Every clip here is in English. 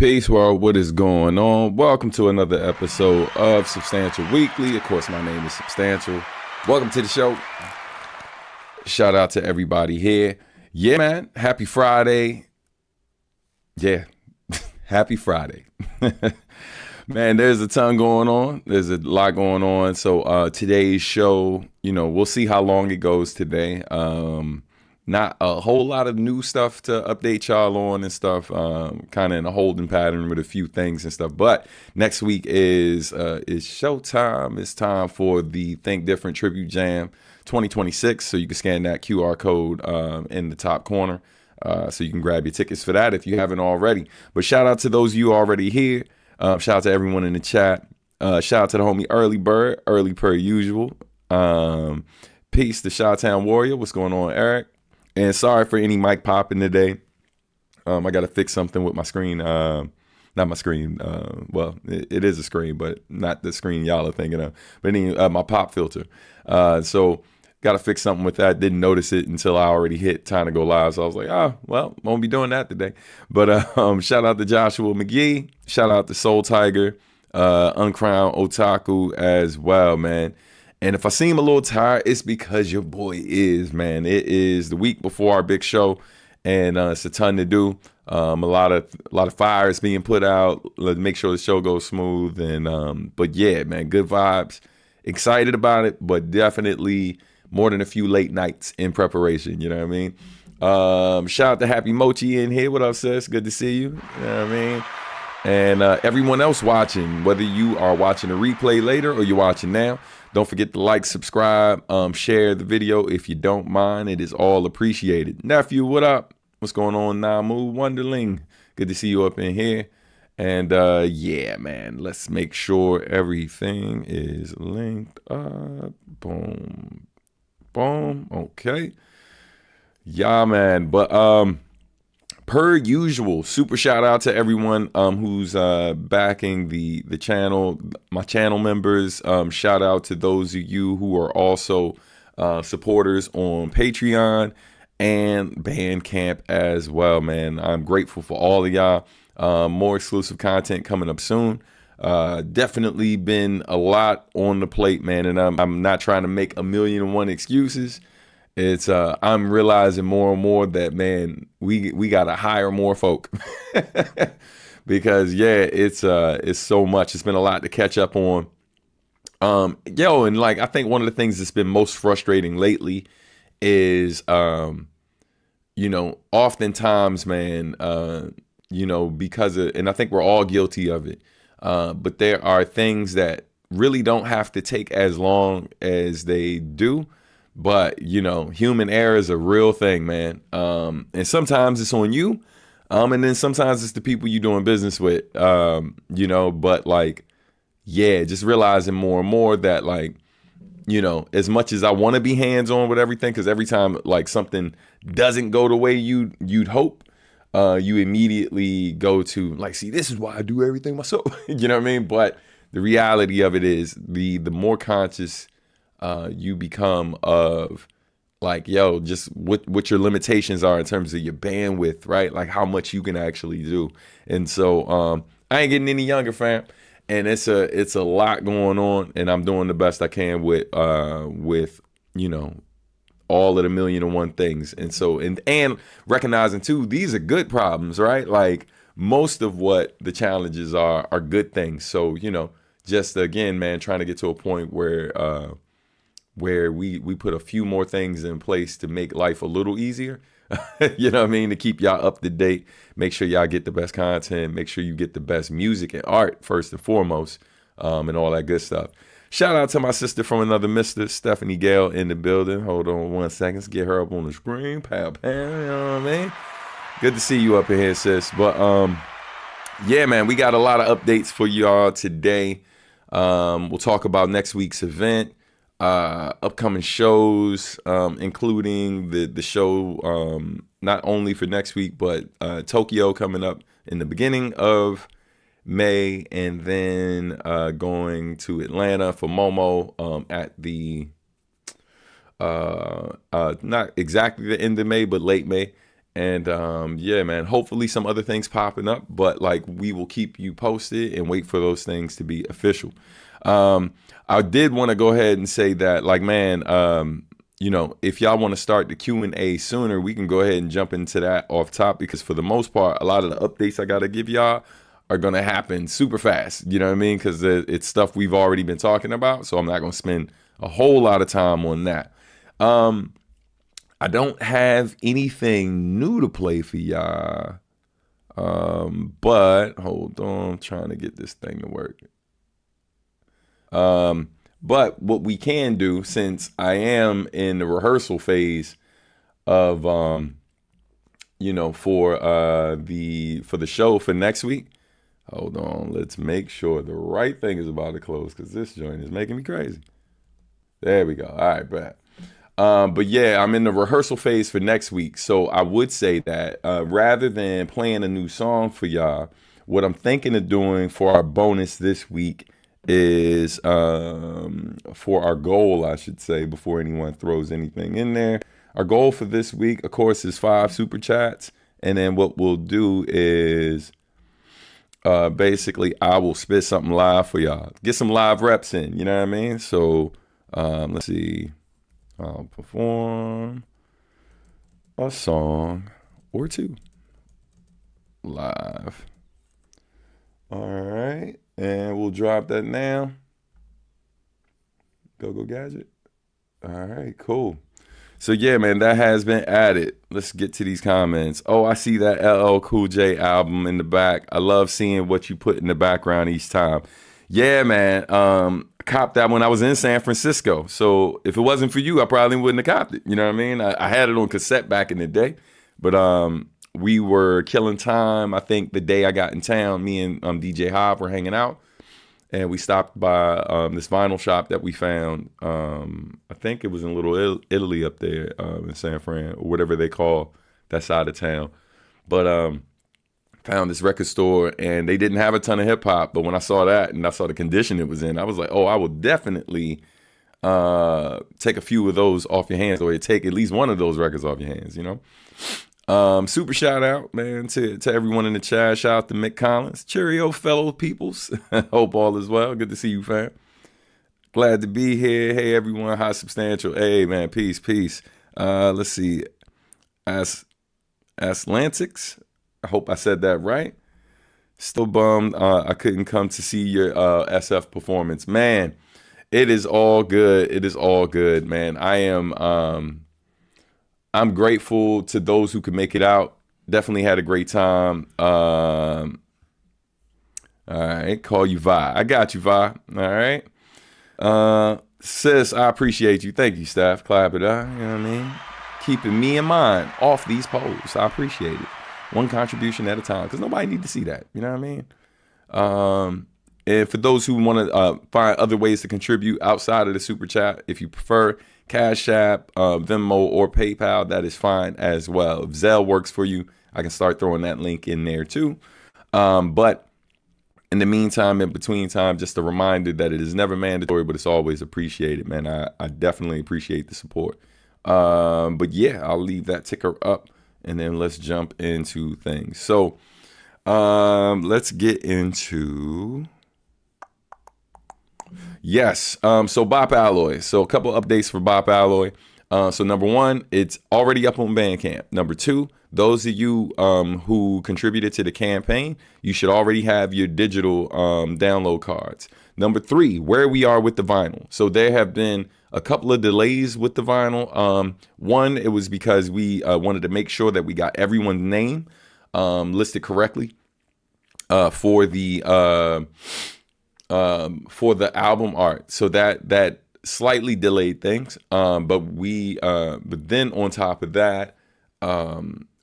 Peace, world. What is going on? Welcome to another episode of Substantial Weekly. Of course, my name is Substantial. Welcome to the show. Shout out to everybody here. Yeah, man. Happy Friday. Yeah. Happy Friday. Man, there's a ton going on. There's a lot going on. So today's show, we'll see how long it goes today. Not a whole lot of new stuff to update y'all on and stuff. Kind of in a holding pattern with a few things and stuff. But next week is showtime. It's time for the Think Different Tribute Jam 2026. So you can scan that QR code in the top corner. So you can grab your tickets for that if you haven't already. But shout out to those of you already here. Shout out to everyone in the chat. Shout out to the homie Early Bird, early per usual. Peace to Chi-Town Warrior. What's going on, Eric? And sorry for any mic popping today. I got to fix something with my screen. Not my screen. Well, it is a screen, but not the screen y'all are thinking of. But my pop filter. So got to fix something with that. Didn't notice it until I already hit time to go live. So I was like, won't be doing that today. But shout out to Joshua McGee. Shout out to Soul Tiger, Uncrowned Otaku as well, man. And if I seem a little tired, it's because your boy is, man. It is the week before our big show, and it's a ton to do. A lot of fires being put out. Let's make sure the show goes smooth. And but yeah, man, good vibes. Excited about it, but definitely more than a few late nights in preparation. You know what I mean? Shout out to Happy Mochi in here. What up, sis? Good to see you. You know what I mean? And everyone else watching, whether you are watching a replay later or you're watching now, don't forget to like, subscribe, share the video if you don't mind. It is all appreciated. Nephew, what up? What's going on, Namu Wonderling? Good to see you up in here. And yeah, man, let's make sure everything is linked up. Boom. Boom. Okay. Yeah, man. But per usual, super shout out to everyone who's backing the channel, my channel members. Shout out to those of you who are also supporters on Patreon and Bandcamp as well, man. I'm grateful for all of y'all. More exclusive content coming up soon. Definitely been a lot on the plate, man, and I'm not trying to make 1,000,001 excuses. It's I'm realizing more and more that, man, we gotta hire more folk because it's so much. It's been a lot to catch up on. And like I think one of the things that's been most frustrating lately is oftentimes, man, because of, and I think we're all guilty of it. But there are things that really don't have to take as long as they do. But, human error is a real thing, man. And sometimes it's on you. And then sometimes it's the people you're doing business with, but like, yeah, just realizing more and more that, like, as much as I want to be hands-on with everything, because every time like something doesn't go the way you'd hope, you immediately go to like, see, this is why I do everything myself. You know what I mean? But the reality of it is the more conscious you become of like, just what your limitations are in terms of your bandwidth, right? Like how much you can actually do. And so I ain't getting any younger, fam. And it's a lot going on, and I'm doing the best I can with all of the 1,000,001 things. And so and recognizing too, these are good problems, right? Like most of what the challenges are good things. So, just again, man, trying to get to a point where we put a few more things in place to make life a little easier. You know what I mean? To keep y'all up to date, make sure y'all get the best content, make sure you get the best music and art first and foremost, and all that good stuff. Shout out to my sister from another mister, Stephanie Gale, in the building. Hold on 1 second. Let's get her up on the screen. Pow, pow, you know what I mean? Good to see you up in here, sis. But yeah, man, we got a lot of updates for y'all today. We'll talk about next week's event. Upcoming shows, including the show not only for next week, but Tokyo coming up in the beginning of May, and then going to Atlanta for Momo at the not exactly the end of May, but late May. And yeah, man, hopefully some other things popping up, but like we will keep you posted and wait for those things to be official. I did want to go ahead and say that, like, man, you know, if y'all want to start the Q&A sooner, we can go ahead and jump into that off top, because for the most part, a lot of the updates I got to give y'all are going to happen super fast. You know what I mean? Because it's stuff we've already been talking about. So I'm not going to spend a whole lot of time on that. I don't have anything new to play for y'all. But hold on, I'm trying to get this thing to work. But what we can do, since I am in the rehearsal phase of you know, for the show for next week. Hold on, let's make sure the right thing is about to close, because this joint is making me crazy. There we go. All right, Brad. But yeah, I'm in the rehearsal phase for next week. So I would say that rather than playing a new song for y'all, what I'm thinking of doing for our bonus this week is for our goal, I should say, before anyone throws anything in there. Our goal for this week, of course, is 5 super chats. And then what we'll do is basically I will spit something live for y'all. Get some live reps in, you know what I mean? So let's see. I'll perform a song or two live. All right. And we'll drop that now. Go Gadget. All right, cool. So yeah, man, that has been added. Let's get to these comments. Oh, I see that LL Cool J album in the back. I love seeing what you put in the background each time. Yeah, man. Copped that when I was in San Francisco. So if it wasn't for you, I probably wouldn't have copped it. You know what I mean? I had it on cassette back in the day. But we were killing time. I think the day I got in town, me and DJ Hobb were hanging out. And we stopped by this vinyl shop that we found. I think it was in Little Italy up there in San Fran, or whatever they call that side of town. But found this record store, and they didn't have a ton of hip hop. But when I saw that and I saw the condition it was in, I was like, oh, I will definitely take a few of those off your hands, or take at least one of those records off your hands, you know? Super shout out, man, to everyone in the chat. Shout out to Mick Collins. Cheerio, fellow peoples. Hope all is well. Good to see you, fam. Glad to be here. Hey, everyone. Hi, Substantial. Hey, man. Peace. Let's see. Atlantics. I hope I said that right. Still bummed I couldn't come to see your SF performance. Man, it is all good. It is all good, man. I'm grateful to those who could make it out. Definitely had a great time. All right, call you Vi. I got you, Vi. All right. Sis, I appreciate you. Thank you, staff. Clap it up. You know what I mean? Keeping me and mine off these polls. I appreciate it. One contribution at a time, because nobody need to see that. You know what I mean? And for those who want to find other ways to contribute outside of the super chat, if you prefer Cash App, Venmo, or PayPal, that is fine as well. If Zelle works for you, I can start throwing that link in there too. But in the meantime, in between time, just a reminder that it is never mandatory, but it's always appreciated, man. I definitely appreciate the support. But yeah, I'll leave that ticker up, and then let's jump into things. So let's get into... Yes. So Bop Alloy. So a couple updates for Bop Alloy. So number one, it's already up on Bandcamp. Number two, those of you who contributed to the campaign, you should already have your digital download cards. Number three, where we are with the vinyl. So there have been a couple of delays with the vinyl. One, it was because we wanted to make sure that we got everyone's name listed correctly for the album art. So that slightly delayed things. But then on top of that,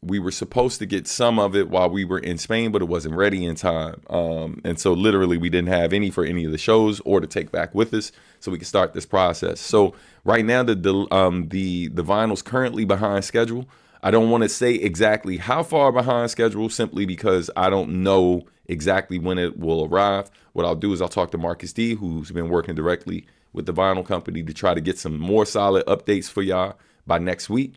we were supposed to get some of it while we were in Spain, but it wasn't ready in time. And so literally we didn't have any for any of the shows or to take back with us so we could start this process. So right now the vinyl's currently behind schedule. I don't want to say exactly how far behind schedule, simply because I don't know exactly when it will arrive. What I'll do is I'll talk to Marcus D, who's been working directly with the vinyl company, to try to get some more solid updates for y'all by next week.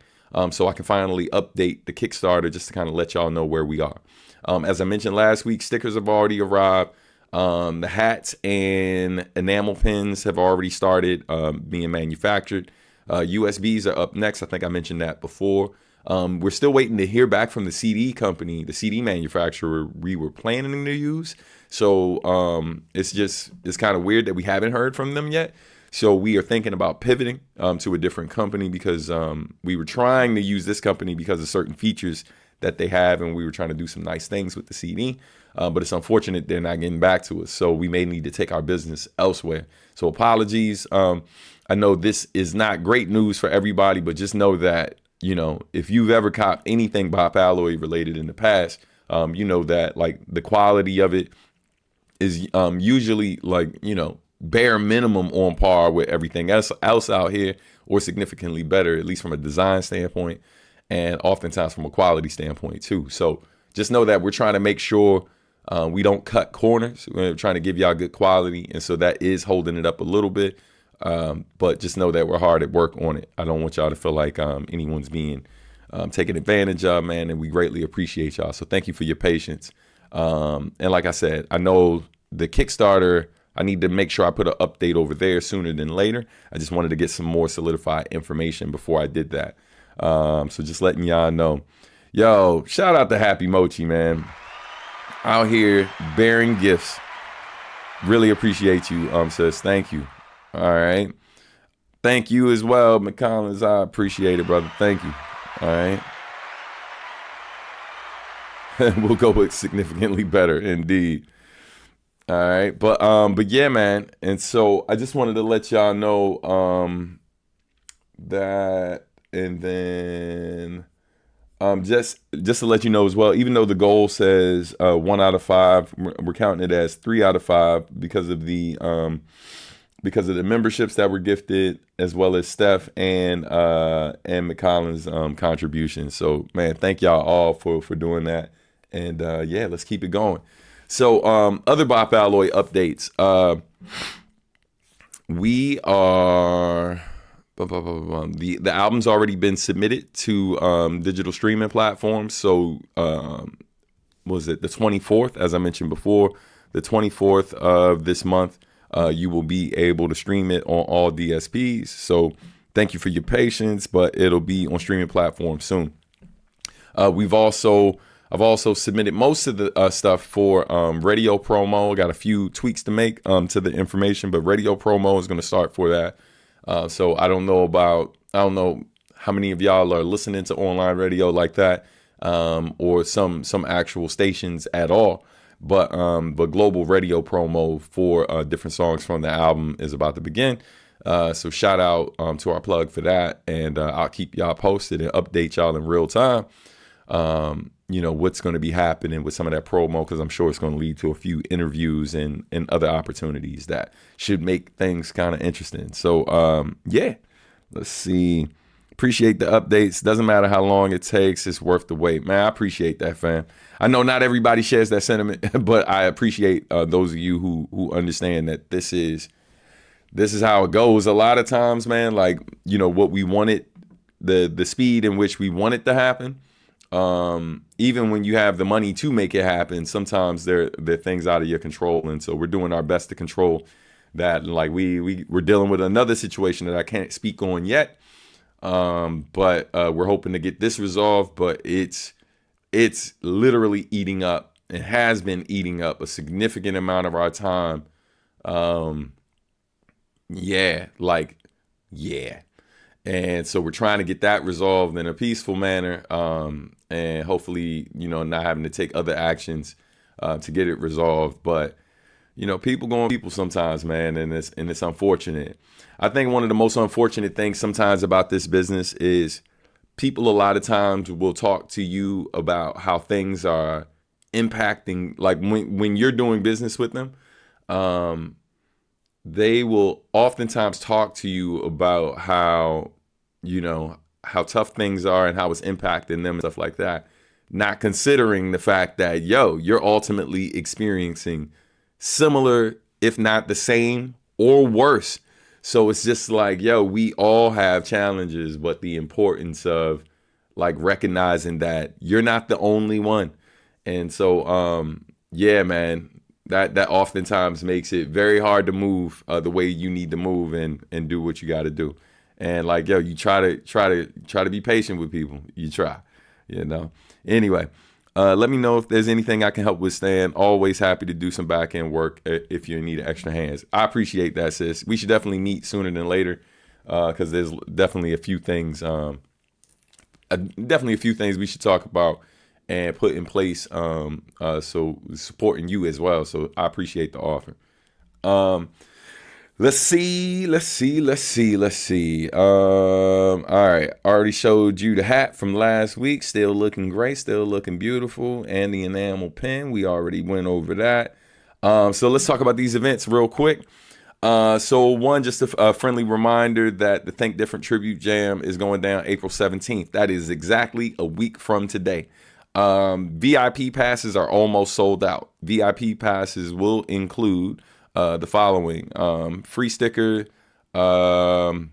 so I can finally update the Kickstarter just to kind of let y'all know where we are. As I mentioned last week, stickers have already arrived. The hats and enamel pins have already started being manufactured. USBs are up next. I think I mentioned that before. We're still waiting to hear back from the CD company, the CD manufacturer we were planning to use. So it's kind of weird that we haven't heard from them yet. So we are thinking about pivoting to a different company because we were trying to use this company because of certain features that they have, and we were trying to do some nice things with the CD. But it's unfortunate they're not getting back to us. So we may need to take our business elsewhere. So apologies. I know this is not great news for everybody, but just know that, you know, if you've ever copped anything Bop Alloy related in the past, you know that like the quality of it is usually like, you know, bare minimum on par with everything else out here, or significantly better, at least from a design standpoint, and oftentimes from a quality standpoint too. So just know that we're trying to make sure we don't cut corners. We're trying to give y'all good quality, and so that is holding it up a little bit. But just know that we're hard at work on it. I don't want y'all to feel like anyone's being taken advantage of, man, and we greatly appreciate y'all. So thank you for your patience. And like I said, I know the Kickstarter, I need to make sure I put an update over there sooner than later. I just wanted to get some more solidified information before I did that. So just letting y'all know. Yo, shout out to Happy Mochi, man. Out here bearing gifts. Really appreciate you, sis. Thank you. All right. Thank you as well, McCollins. I appreciate it, brother. Thank you. All right. We'll go with significantly better, indeed. All right. But yeah, man. And so I just wanted to let y'all know that, and then just to let you know as well, even though the goal says 1 out of 5, we're counting it as 3 out of 5 because of the memberships that were gifted, as well as Steph and McCollins' contribution. So, man, thank y'all all for doing that. And yeah, let's keep it going. So, other Bop Alloy updates. We are the album's already been submitted to digital streaming platforms. So, was it the 24th? As I mentioned before, the 24th of this month. You will be able to stream it on all DSPs. So thank you for your patience, but it'll be on streaming platforms soon. I've also submitted most of the stuff for radio promo. Got a few tweaks to make to the information, but radio promo is going to start for that. So I don't know how many of y'all are listening to online radio like that, or some actual stations at all. But global radio promo for different songs from the album is about to begin. So shout out to our plug for that. And I'll keep y'all posted and update y'all in real time, you know, what's going to be happening with some of that promo, because I'm sure it's going to lead to a few interviews and other opportunities that should make things kind of interesting. So, yeah, let's see. Appreciate the updates. Doesn't matter how long it takes. It's worth the wait, man. I appreciate that, fam. I know not everybody shares that sentiment, but I appreciate those of you who understand that this is how it goes. A lot of times, man, like, you know, what we wanted, the speed in which we want it to happen, even when you have the money to make it happen, sometimes there are things out of your control. And so we're doing our best to control that. Like we're dealing with another situation that I can't speak on yet. But we're hoping to get this resolved, but it's literally eating up, it has been eating up a significant amount of our time. Yeah. And so we're trying to get that resolved in a peaceful manner. And hopefully, you know, not having to take other actions, to get it resolved. But, you know, people sometimes, man, and it's unfortunate. I think one of the most unfortunate things sometimes about this business is people a lot of times will talk to you about how things are impacting, like when you're doing business with them, they will oftentimes talk to you about how, you know, how tough things are and how it's impacting them and stuff like that, not considering the fact that, you're ultimately experiencing similar, if not the same or worse. So it's just like, we all have challenges, but the importance of, like recognizing that you're not the only one. And so, yeah, man, that oftentimes makes it very hard to move the way you need to move and do what you got to do. And like, yo, you try to be patient with people. You try, you know. Anyway, let me know if there's anything I can help with, Stan. Always happy to do some back end work if you need extra hands. I appreciate that, sis. We should definitely meet sooner than later because there's definitely a few things. Definitely a few things we should talk about and put in place. So supporting you as well. So I appreciate the offer. Let's see. All right. Already showed you the hat from last week. Still looking great. Still looking beautiful. And the enamel pin. We already went over that. So let's talk about these events real quick. So one, just a friendly reminder that the Think Different Tribute Jam is going down April 17th. That is exactly a week from today. VIP passes are almost sold out. VIP passes will include the following: free sticker, well,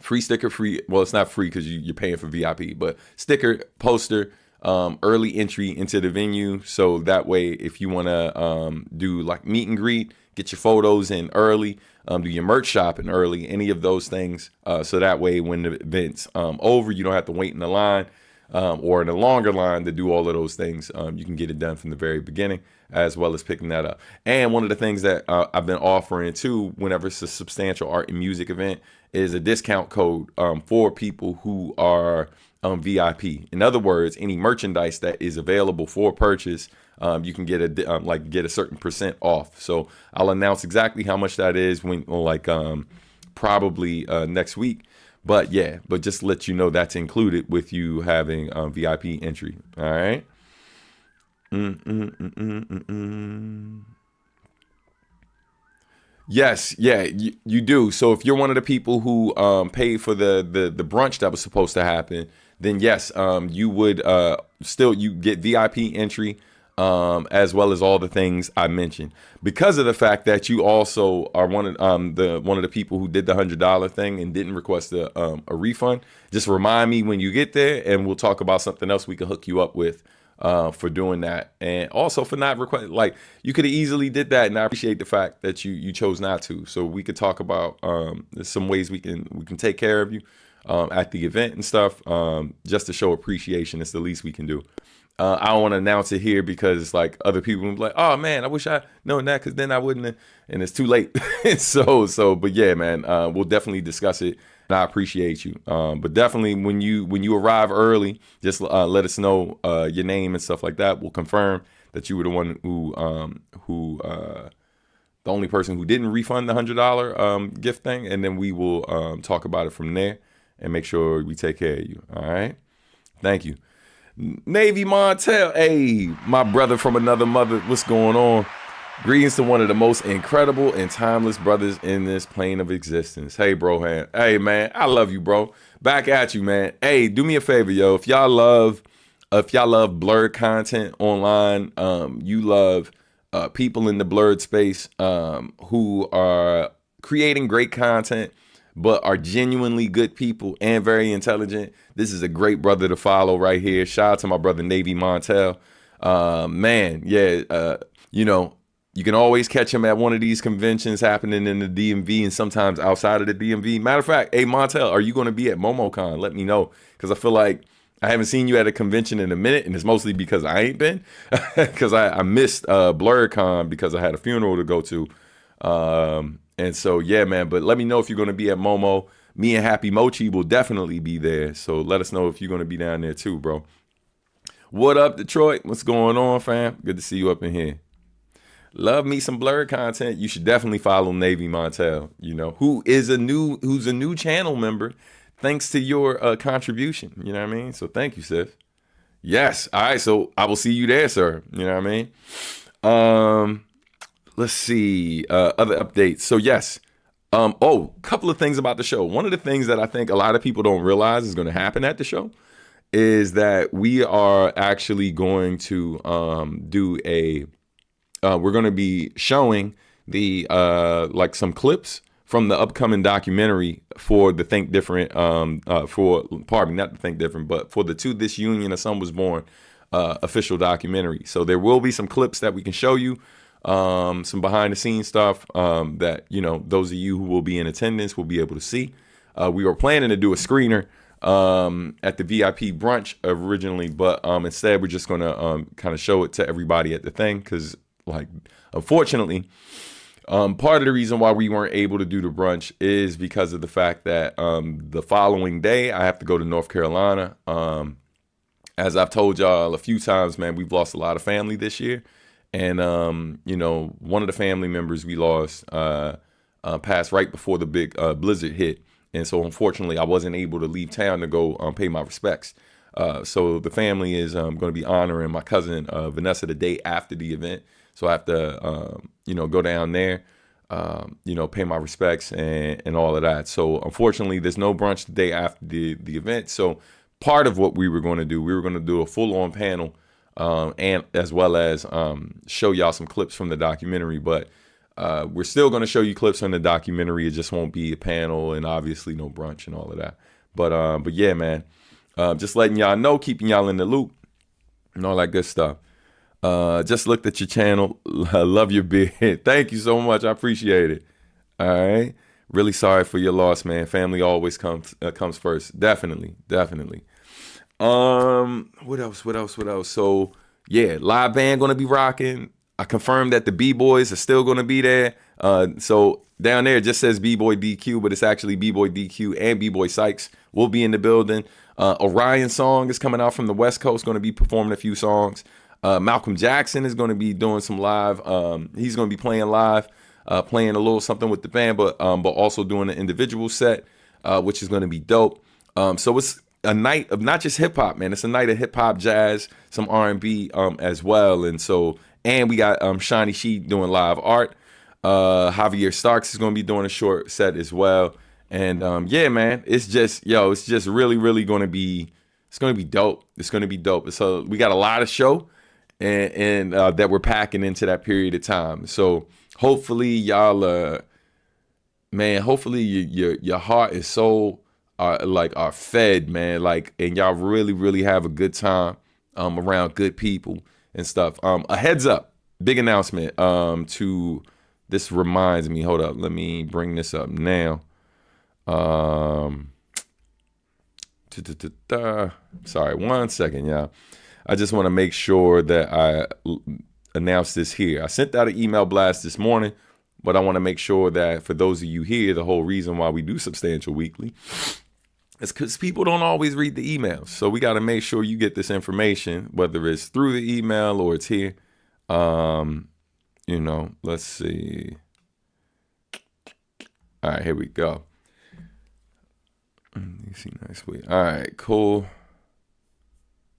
it's not free because you're paying for VIP, but sticker, poster, early entry into the venue. So that way, if you want to do like meet and greet, get your photos in early, do your merch shopping early, any of those things. So that way, when the event's over, you don't have to wait in the line or in a longer line to do all of those things. You can get it done from the very beginning, as well as picking that up. And one of the things that I've been offering too, whenever it's a substantial art and music event, is a discount code for people who are VIP. In other words, any merchandise that is available for purchase, you can get a certain % off. So I'll announce exactly how much that is when probably next week. But yeah, just to let you know that's included with you having VIP entry. All right. Yes, yeah, you do. So if you're one of the people who paid for the brunch that was supposed to happen, then yes, you would still you get VIP entry, as well as all the things I mentioned. Because of the fact that you also are one of the people who did the $100 thing and didn't request a refund, just remind me when you get there, and we'll talk about something else we can hook you up with for doing that, and also for not request. Like, you could have easily did that, and I appreciate the fact that you chose not to. So we could talk about some ways we can take care of you at the event and stuff, just to show appreciation. It's the least we can do. I don't want to announce it here because like other people will be like, oh man, I wish I known that, because then I wouldn't have, and it's too late. But yeah, man, we'll definitely discuss it. And I appreciate you. But definitely when you arrive early, just let us know your name and stuff like that. We'll confirm that you were the one who the only person who didn't refund the $100 gift thing, and then we will talk about it from there and make sure we take care of you. All right. Thank you. Navy Montel, hey, my brother from another mother, what's going on? Greetings to one of the most incredible and timeless brothers in this plane of existence. Hey, bro, hey, man, I love you, bro. Back at you, man. Hey, do me a favor, yo. If y'all love blurred content online, you love people in the blurred space who are creating great content, but are genuinely good people and very intelligent, this is a great brother to follow right here. Shout out to my brother Navy Montel. Man, yeah, you can always catch him at one of these conventions happening in the DMV and sometimes outside of the DMV. Matter of fact, hey, Montel, are you going to be at MomoCon? Let me know, because I feel like I haven't seen you at a convention in a minute, and it's mostly because I ain't been, because I missed BlurredCon because I had a funeral to go to. And so, yeah, man, but let me know if you're going to be at Momo. Me and Happy Mochi will definitely be there. So let us know if you're going to be down there too, bro. What up, Detroit? What's going on, fam? Good to see you up in here. Love me some blurred content. You should definitely follow Navy Montel, who's a new channel member, thanks to your contribution. You know what I mean? So thank you, sis. Yes. All right. So I will see you there, sir. You know what I mean? Let's see, other updates. So yes, couple of things about the show. One of the things that I think a lot of people don't realize is going to happen at the show is that we are actually going to we're going to be showing the some clips from the upcoming documentary for the Think Different, pardon me, not the Think Different, but for the To This Union, A Son Was Born official documentary. So there will be some clips that we can show you, some behind the scenes stuff that, those of you who will be in attendance will be able to see. We were planning to do a screener at the VIP brunch originally, but instead we're just going to kind of show it to everybody at the thing because, unfortunately, part of the reason why we weren't able to do the brunch is because of the fact that the following day I have to go to North Carolina. As I've told y'all a few times, man, we've lost a lot of family this year. And, one of the family members we lost passed right before the big blizzard hit. And so, unfortunately, I wasn't able to leave town to go pay my respects. So the family is going to be honoring my cousin, Vanessa, the day after the event. So I have to, go down there, pay my respects and all of that. So, unfortunately, there's no brunch the day after the event. So part of what we were going to do a full-on panel and as well as show y'all some clips from the documentary. But we're still going to show you clips from the documentary. It just won't be a panel and obviously no brunch and all of that. But yeah, man, just letting y'all know, keeping y'all in the loop and all that good stuff. Just looked at your channel. Love your beard. Thank you so much. I appreciate it. All right. Really sorry for your loss, man. Family always comes first. Definitely. What else? So yeah, live band gonna be rocking. I confirmed that the B-Boys are still gonna be there. So down there it just says B-Boy DQ, but it's actually B-Boy DQ and B-Boy Sykes will be in the building. Orion Song is coming out from the West Coast, gonna be performing a few songs. Malcolm Jackson is gonna be doing some live. He's gonna be playing live, playing a little something with the band, but also doing an individual set, which is gonna be dope. So it's a night of not just hip hop, man. It's a night of hip hop, jazz, some R&B as well. And we got Shiny She doing live art. Javier Starks is going to be doing a short set as well. And yeah, man, it's just really, really going to be, it's going to be dope. It's going to be dope. So we got a lot of show and that we're packing into that period of time. So hopefully y'all, man, hopefully your heart and soul are fed, man, and y'all really, really have a good time around good people and stuff. A heads up, big announcement this reminds me, hold up, let me bring this up now. Sorry, 1 second, y'all. I just want to make sure that I announce this here. I sent out an email blast this morning, but I want to make sure that for those of you here, the whole reason why we do Substantial Weekly it's because people don't always read the emails. So we got to make sure you get this information, whether it's through the email or it's here. Let's see. All right, here we go. You see, nice way. All right, cool.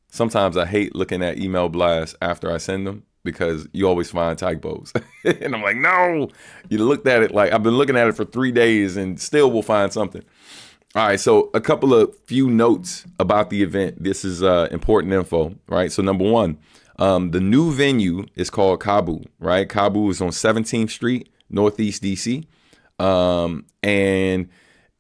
Sometimes I hate looking at email blasts after I send them because you always find typos. And I'm like, no, you looked at it I've been looking at it for 3 days and still will find something. All right, so a few notes about the event. This is important info, right? So number one, the new venue is called KAABOO, right? KAABOO is on 17th Street, Northeast DC. And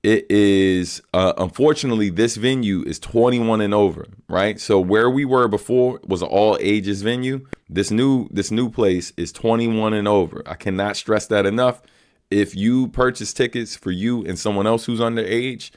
it is, unfortunately, this venue is 21 and over, right? So where we were before was an all ages venue. This new place is 21 and over. I cannot stress that enough. If you purchase tickets for you and someone else who's underage,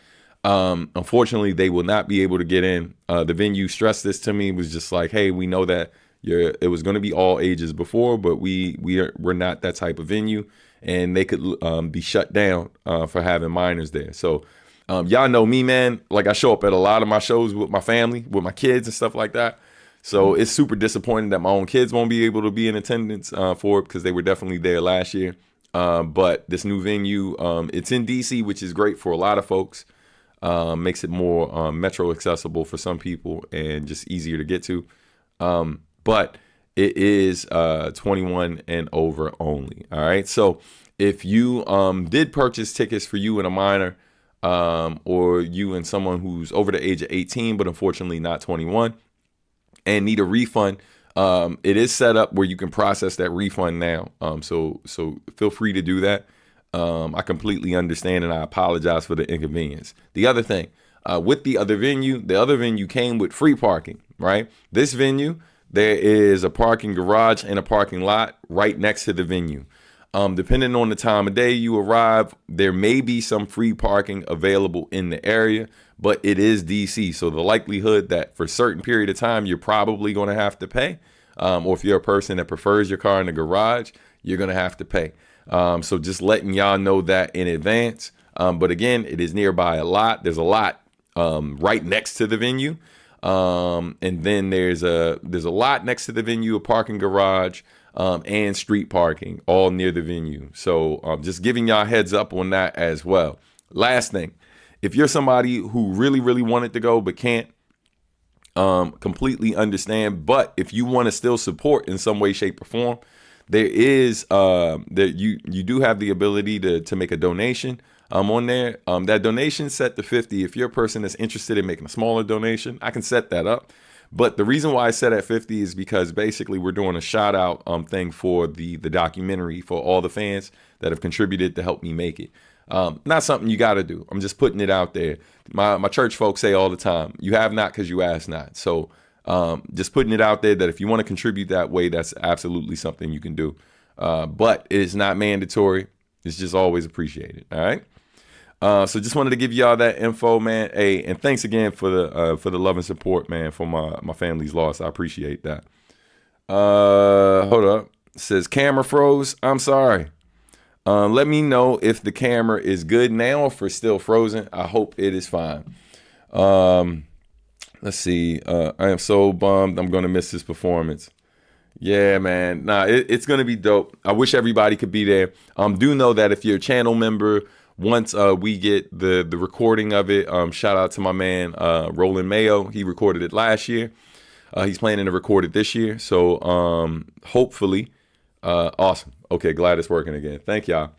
unfortunately, they will not be able to get in. The venue stressed this to me, was just like, hey, we know that it was going to be all ages before, but we're not that type of venue, and they could be shut down for having minors there. So y'all know me, man. I show up at a lot of my shows with my family, with my kids and stuff like that. So it's super disappointing that my own kids won't be able to be in attendance for it because they were definitely there last year. But this new venue, it's in DC, which is great for a lot of folks. Makes it more metro accessible for some people and just easier to get to. But it is 21 and over only. All right. So if you did purchase tickets for you and a minor, or you and someone who's over the age of 18, but unfortunately not 21, and need a refund, it is set up where you can process that refund now. So feel free to do that. I completely understand, and I apologize for the inconvenience. The other thing, with the other venue came with free parking, right? This venue, there is a parking garage and a parking lot right next to the venue. Depending on the time of day you arrive, there may be some free parking available in the area, but it is DC. So the likelihood that for a certain period of time, you're probably going to have to pay. Or if you're a person that prefers your car in the garage, you're going to have to pay. So just letting y'all know that in advance. But again, it is nearby a lot. There's a lot right next to the venue. And then there's a lot next to the venue, a parking garage, and street parking all near the venue. So just giving y'all heads up on that as well. Last thing, if you're somebody who really, really wanted to go but can't, completely understand. But if you want to still support in some way, shape, or form, there is that you do have the ability to make a donation on there. That donation set to $50. If you're a person that's interested in making a smaller donation, I can set that up. But the reason why I set at $50 is because basically we're doing a shout out thing for the documentary for all the fans that have contributed to help me make it. Not something you got to do. I'm just putting it out there. My church folks say all the time, you have not because you ask not. So just putting it out there that if you want to contribute that way, that's absolutely something you can do. But it is not mandatory. It's just always appreciated. All right. So just wanted to give y'all that info, man. Hey, and thanks again for the love and support, man, for my family's loss. I appreciate that. Hold up. It says camera froze. I'm sorry. Let me know if the camera is good now or if it's still frozen. I hope it is fine. Let's see. I am so bummed. I'm going to miss this performance. Yeah, man. Nah, it's going to be dope. I wish everybody could be there. Do know that if you're a channel member, once we get the recording of it, shout out to my man, Roland Mayo. He recorded it last year. He's planning to record it this year. So hopefully, awesome. Okay, glad it's working again. Thank y'all.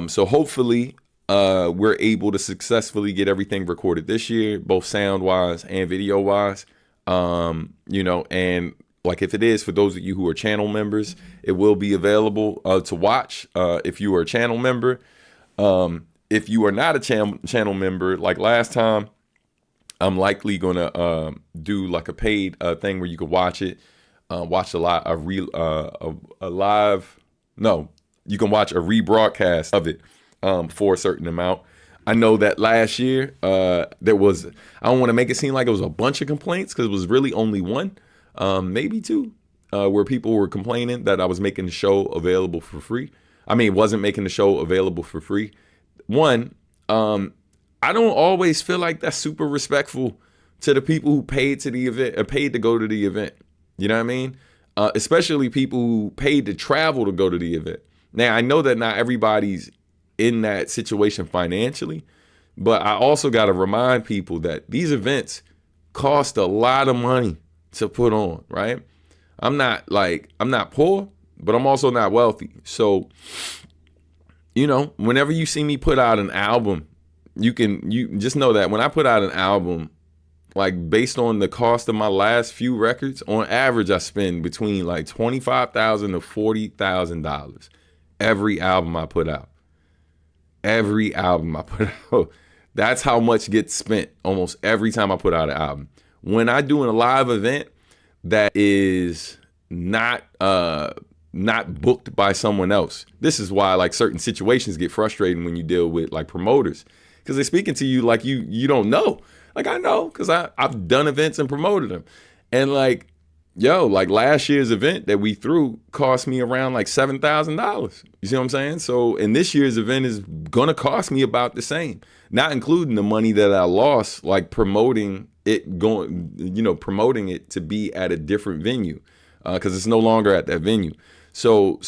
So hopefully we're able to successfully get everything recorded this year, both sound wise and video wise. And like if it is, for those of you who are channel members, it will be available to watch if you are a channel member. If you are not a channel member, like last time, I'm likely gonna do like a paid thing where you could watch it, watch you can watch a rebroadcast of it for a certain amount. I know that last year there was, I don't want to make it seem like it was a bunch of complaints because it was really only one, maybe two, where people were complaining that I was making the show available for free. I mean, wasn't making the show available for free. One, I don't always feel like that's super respectful to the people who paid to the event, paid to go to the event. You know what I mean? Especially people who paid to travel to go to the event. Now, I know that not everybody's in that situation financially, but I also got to remind people that these events cost a lot of money to put on, right? I'm not poor, but I'm also not wealthy. So, whenever you see me put out an album, you just know that when I put out an album, like based on the cost of my last few records, on average, I spend between like $25,000 to $40,000 every album I put out. Every album I put out. That's how much gets spent almost every time I put out an album. When I do a live event that is not booked by someone else, this is why like certain situations get frustrating when you deal with like promoters, because they're speaking to you like you don't know. Like I know, because I've done events and promoted them. And like, like last year's event that we threw cost me around like $7,000. You see what I'm saying? So, and this year's event is going to cost me about the same, not including the money that I lost, like promoting it promoting it to be at a different venue, because it's no longer at that venue. So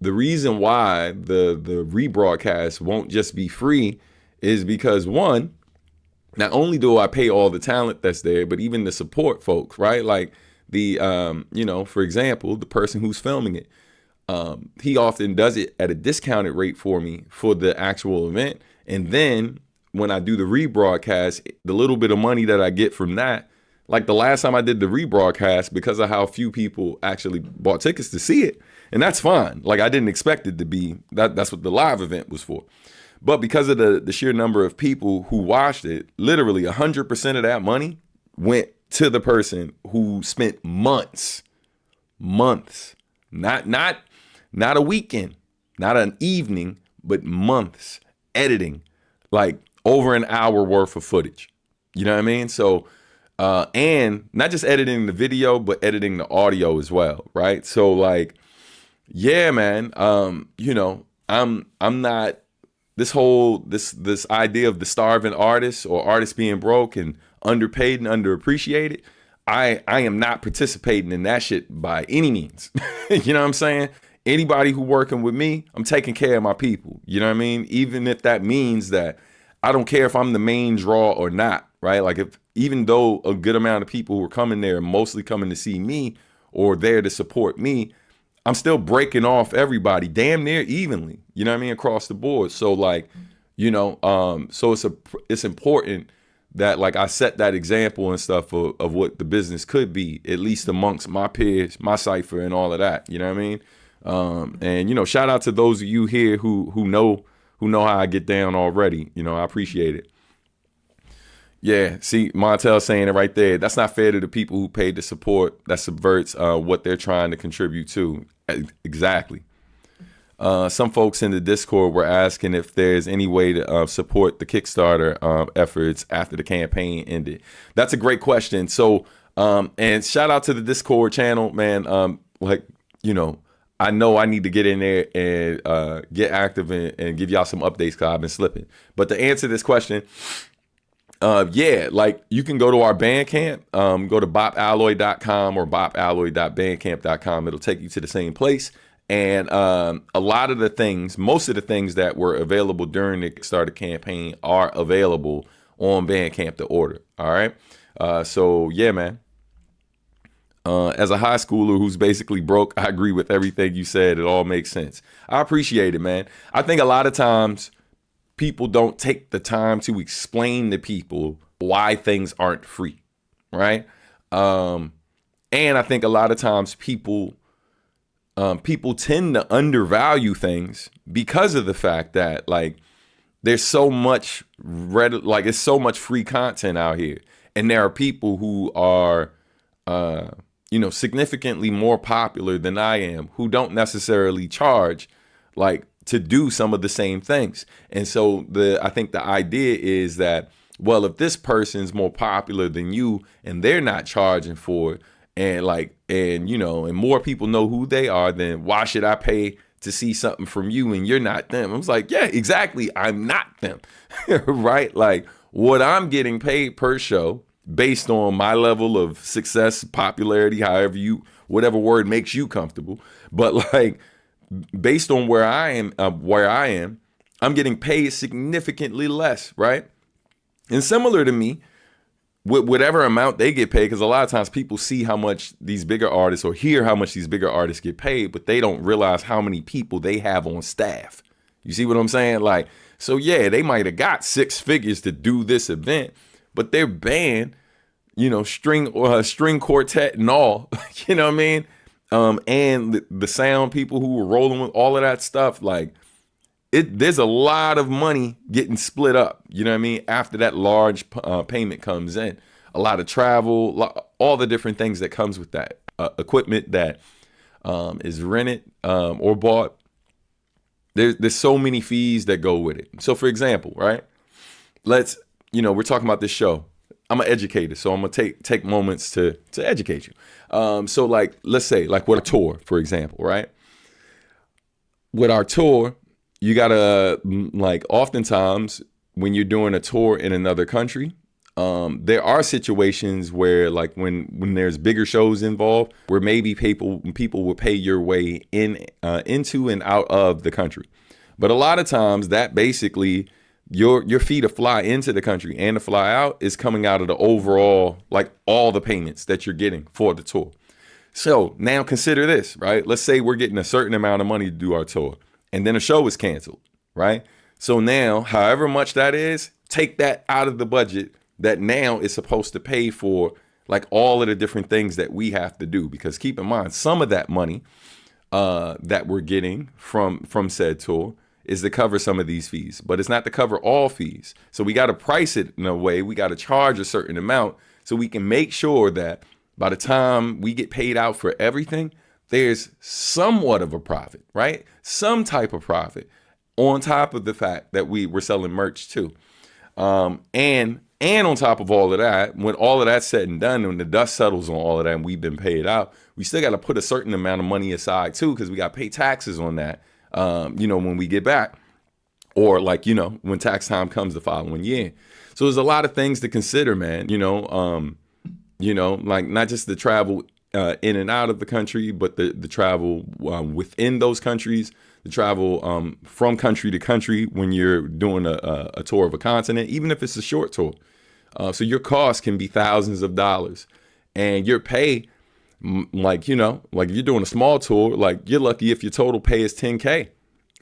the reason why the rebroadcast won't just be free is because, one, not only do I pay all the talent that's there, but even the support folks, right? Like the, for example, the person who's filming it, he often does it at a discounted rate for me for the actual event. And then when I do the rebroadcast, the little bit of money that I get from that, like the last time I did the rebroadcast, because of how few people actually bought tickets to see it. And that's fine. Like I didn't expect it to be that's what the live event was for. But because of the sheer number of people who watched it, literally 100% of that money went to the person who spent months, not a weekend, not an evening, but months editing like over an hour worth of footage. You know what I mean? So, and not just editing the video, but editing the audio as well, right? So like, yeah, man, you know, I'm not this idea of the starving artist or artists being broke and underpaid and underappreciated. I am not participating in that shit by any means. You know what I'm saying? Anybody who working with me, I'm taking care of my people. You know what I mean? Even if that means that I don't care if I'm the main draw or not, right? Like even though a good amount of people who are coming there, mostly coming to see me or there to support me, I'm still breaking off everybody damn near evenly, you know what I mean, across the board. So like, you know, so it's important that like I set that example and stuff of what the business could be, at least amongst my peers, my cipher and all of that, you know what I mean? And, you know, shout out to those of you here who know how I get down already. You know, I appreciate it. Yeah, see, Montel saying it right there. That's not fair to the people who paid to support. That subverts what they're trying to contribute to. Exactly. Some folks in the Discord were asking if there's any way to support the Kickstarter efforts after the campaign ended. That's a great question. So, and shout out to the Discord channel, man. Like, you know I need to get in there and get active and give y'all some updates because I've been slipping. But to answer this question, yeah, like you can go to our Bandcamp, go to bopalloy.com or bopalloy.bandcamp.com. It'll take you to the same place. And a lot of the things, most of the things that were available during the Kickstarter campaign are available on Bandcamp to order. All right. So yeah, man. As a high schooler who's basically broke, I agree with everything you said. It all makes sense. I appreciate it, man. I think a lot of times people don't take the time to explain to people why things aren't free, right? And I think a lot of times people tend to undervalue things because of the fact that like there's so much it's so much free content out here, and there are people who are significantly more popular than I am who don't necessarily charge like to do some of the same things. And so I think the idea is that, well, if this person's more popular than you and they're not charging for it, and more people know who they are, then why should I pay to see something from you and you're not them? I was like, yeah, exactly. I'm not them, right? Like what I'm getting paid per show based on my level of success, popularity, whatever word makes you comfortable. But like based on where I am, I'm getting paid significantly less, right? And similar to me, with whatever amount they get paid, because a lot of times people see how much these bigger artists or hear how much these bigger artists get paid, but they don't realize how many people they have on staff. You see what I'm saying? Like, so yeah, they might have got 6 figures to do this event, but their band, string quartet and all, you know what I mean? And the sound people who were rolling with all of that stuff, like there's a lot of money getting split up, you know what I mean? After that large payment comes in, a lot of travel, all the different things that comes with that equipment that is rented or bought. There's so many fees that go with it. So for example, right? We're talking about this show. I'm an educator, so I'm gonna take moments to educate you. So like, let's say like with a tour, for example, right? With our tour, you gotta oftentimes when you're doing a tour in another country, there are situations where like when there's bigger shows involved, where maybe people will pay your way into and out of the country. But a lot of times that basically your fee to fly into the country and to fly out is coming out of the overall, like all the payments that you're getting for the tour. So now consider this, right? Let's say we're getting a certain amount of money to do our tour and then a show is canceled, right? So now, however much that is, take that out of the budget that now is supposed to pay for like all of the different things that we have to do. Because keep in mind, some of that money that we're getting from said tour is to cover some of these fees, but it's not to cover all fees. So we got to price it in a way. We got to charge a certain amount so we can make sure that by the time we get paid out for everything, there's somewhat of a profit, right? Some type of profit on top of the fact that we're selling merch too. And on top of all of that, when all of that's said and done, when the dust settles on all of that and we've been paid out, we still got to put a certain amount of money aside too, because we got to pay taxes on that, when we get back, or like, when tax time comes the following year. So there's a lot of things to consider, man, like not just the travel in and out of the country, but the travel within those countries, the travel from country to country when you're doing a tour of a continent, even if it's a short tour. So your cost can be thousands of dollars, and your pay, like if you're doing a small tour, like you're lucky if your total pay is 10K,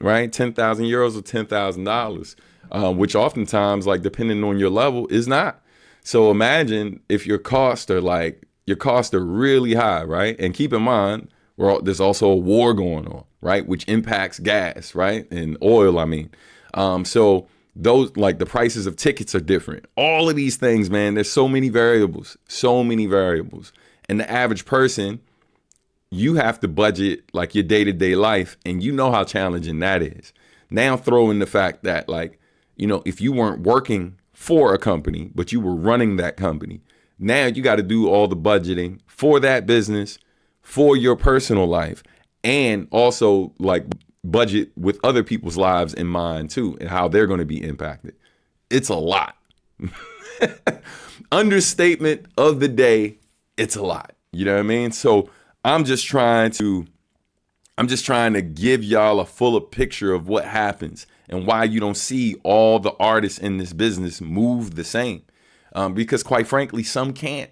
right? 10,000 euros or $10,000, which oftentimes, like depending on your level, is not. So imagine if your costs are really high, right? And keep in mind, there's also a war going on, right? Which impacts gas, right? And oil, I mean. So those, like the prices of tickets are different. All of these things, man, there's so many variables. And the average person, you have to budget like your day-to-day life, and you know how challenging that is. Now throw in the fact that if you weren't working for a company, but you were running that company, now you got to do all the budgeting for that business, for your personal life, and also like budget with other people's lives in mind too, and how they're going to be impacted. It's a lot. Understatement of the day, it's a lot. You know what I mean? So I'm just trying to give y'all a fuller picture of what happens and why you don't see all the artists in this business move the same. Because quite frankly, some can't.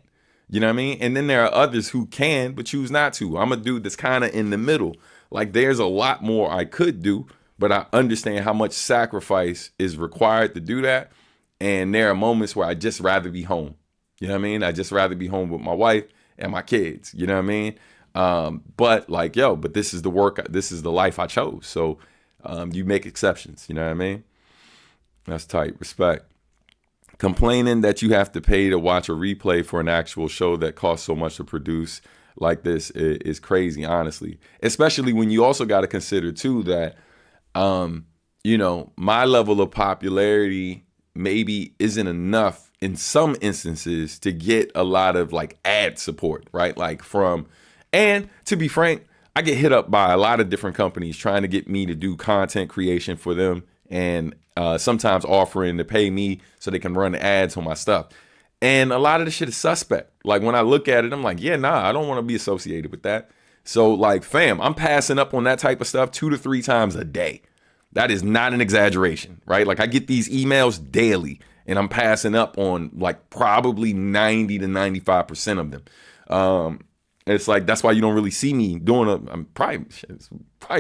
You know what I mean? And then there are others who can, but choose not to. I'm a dude that's kind of in the middle. Like there's a lot more I could do, but I understand how much sacrifice is required to do that. And there are moments where I just rather be home. You know what I mean? I just rather be home with my wife and my kids. You know what I mean? But this is the work. This is the life I chose. So you make exceptions. You know what I mean? That's tight. Respect. Complaining that you have to pay to watch a replay for an actual show that costs so much to produce like this is crazy, honestly. Especially when you also got to consider too that, my level of popularity maybe isn't enough in some instances to get a lot of like ad support, right? And to be frank, I get hit up by a lot of different companies trying to get me to do content creation for them, and sometimes offering to pay me so they can run ads on my stuff. And a lot of the shit is suspect. Like when I look at it, I'm like, yeah, nah, I don't want to be associated with that. So like, fam, I'm passing up on that type of stuff 2 to 3 times a day. That is not an exaggeration, right? Like I get these emails daily and I'm passing up on like probably 90 to 95% of them. It's like, that's why you don't really see me doing I'm probably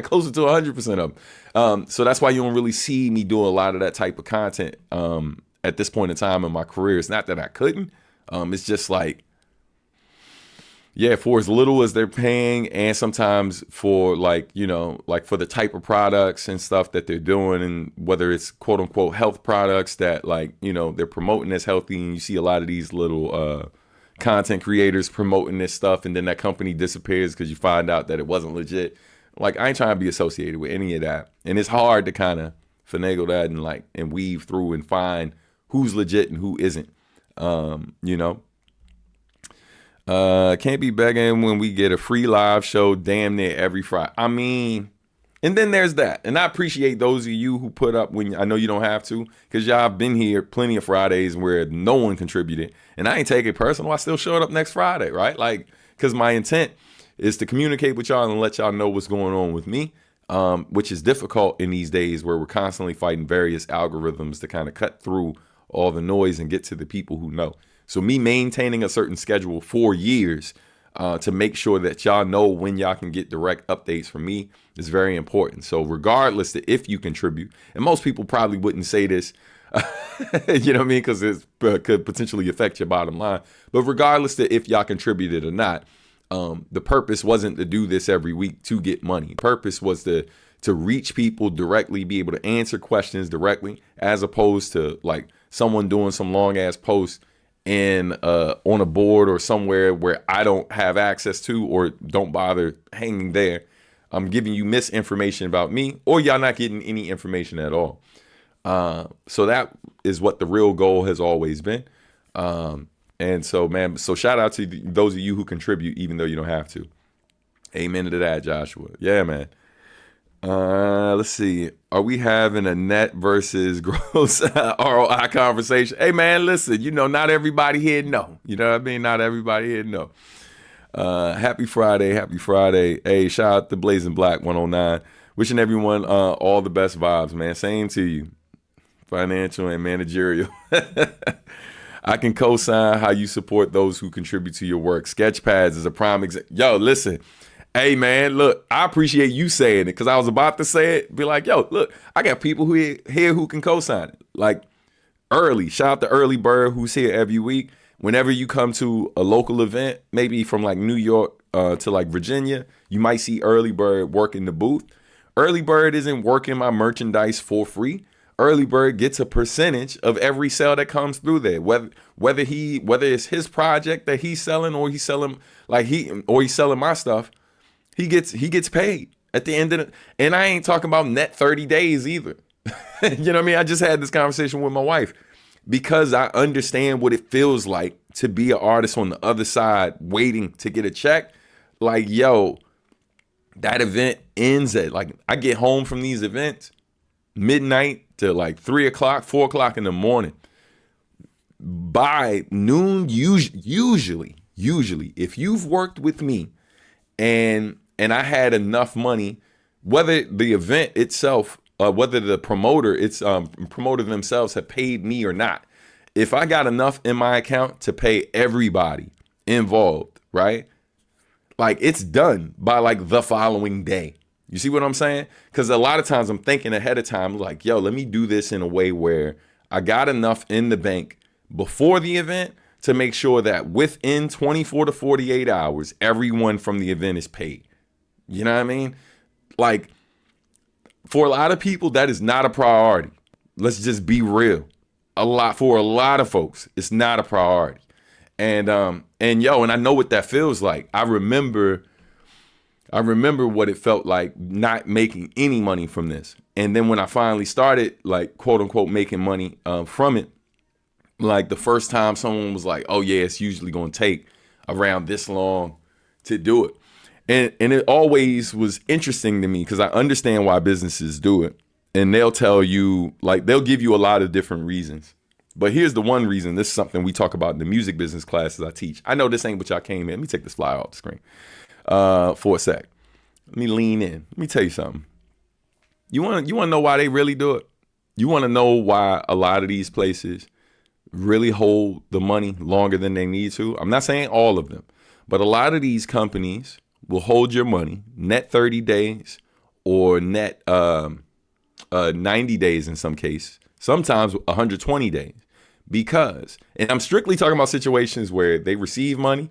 closer to 100% of them. So that's why you don't really see me do a lot of that type of content at this point in time in my career. It's not that I couldn't. It's just like, yeah, for as little as they're paying, and sometimes for like for the type of products and stuff that they're doing, and whether it's quote unquote health products that they're promoting as healthy, and you see a lot of these little content creators promoting this stuff, and then that company disappears because you find out that it wasn't legit. Like, I ain't trying to be associated with any of that. And it's hard to kind of finagle that and weave through and find who's legit and who isn't. Can't be begging when we get a free live show damn near every Friday. I mean, and then there's that. And I appreciate those of you who put up when I know you don't have to, because y'all have been here plenty of Fridays where no one contributed. And I ain't take it personal. I still showed up next Friday, right? Like, because my intent is to communicate with y'all and let y'all know what's going on with me, which is difficult in these days where we're constantly fighting various algorithms to kind of cut through all the noise and get to the people who know. So me maintaining a certain schedule for years to make sure that y'all know when y'all can get direct updates from me is very important. So regardless of if you contribute, and most people probably wouldn't say this, You know what I mean? Because it could potentially affect your bottom line. But regardless of if y'all contributed or not, the purpose wasn't to do this every week to get money. The purpose was to reach people directly, be able to answer questions directly, as opposed to like someone doing some long ass post in on a board or somewhere where I don't have access to or don't bother hanging there. I'm giving you misinformation about me, or y'all not getting any information at all. So that is what the real goal has always been. And so, man, so shout out to those of you who contribute, even though you don't have to. Amen to that, Joshua. Yeah, man. Let's see. Are we having a net versus gross ROI conversation? Hey, man, listen, not everybody here know. You know what I mean? Not everybody here know. Happy Friday. Happy Friday. Hey, shout out to Blazing Black 109. Wishing everyone all the best vibes, man. Same to you. Financial and managerial. I can co-sign how you support those who contribute to your work. Sketchpads is a prime example. Yo, listen. Hey, man, look, I appreciate you saying it because I was about to say it. Be like, yo, look, I got people here who can co-sign it. Like Early. Shout out to Early Bird who's here every week. Whenever you come to a local event, maybe from like New York to like Virginia, you might see Early Bird working the booth. Early Bird isn't working my merchandise for free. Early Bird gets a percentage of every sale that comes through there. Whether it's his project that he's selling or he's selling my stuff, he gets paid at the end of it. And I ain't talking about net 30 days either. You know what I mean? I just had this conversation with my wife because I understand what it feels like to be an artist on the other side waiting to get a check. Like, yo, that event ends at like, I get home from these events midnight to like 3 o'clock, 4 o'clock in the morning. By noon, usually, if you've worked with me and I had enough money, whether the event itself, whether the promoter themselves have paid me or not, if I got enough in my account to pay everybody involved, right? Like it's done by like the following day. You see what I'm saying? Because a lot of times I'm thinking ahead of time, like, yo, let me do this in a way where I got enough in the bank before the event to make sure that within 24 to 48 hours, everyone from the event is paid. You know what I mean? Like, for a lot of people, that is not a priority. Let's just be real. For a lot of folks, it's not a priority. And I know what that feels like. I remember what it felt like not making any money from this. And then when I finally started, like, quote unquote, making money from it, like the first time someone was like, oh yeah, it's usually going to take around this long to do it. And it always was interesting to me because I understand why businesses do it. And they'll tell you, like, they'll give you a lot of different reasons. But here's the one reason. This is something we talk about in the music business classes I teach. I know this ain't what y'all came in. Let me take this flyer off the screen for a sec. Let me lean in. Let me tell you something. You want to know why they really do it? You want to know why a lot of these places really hold the money longer than they need to? I'm not saying all of them, but a lot of these companies will hold your money net 30 days or net 90 days in some cases, sometimes 120 days. Because, and I'm strictly talking about situations where they receive money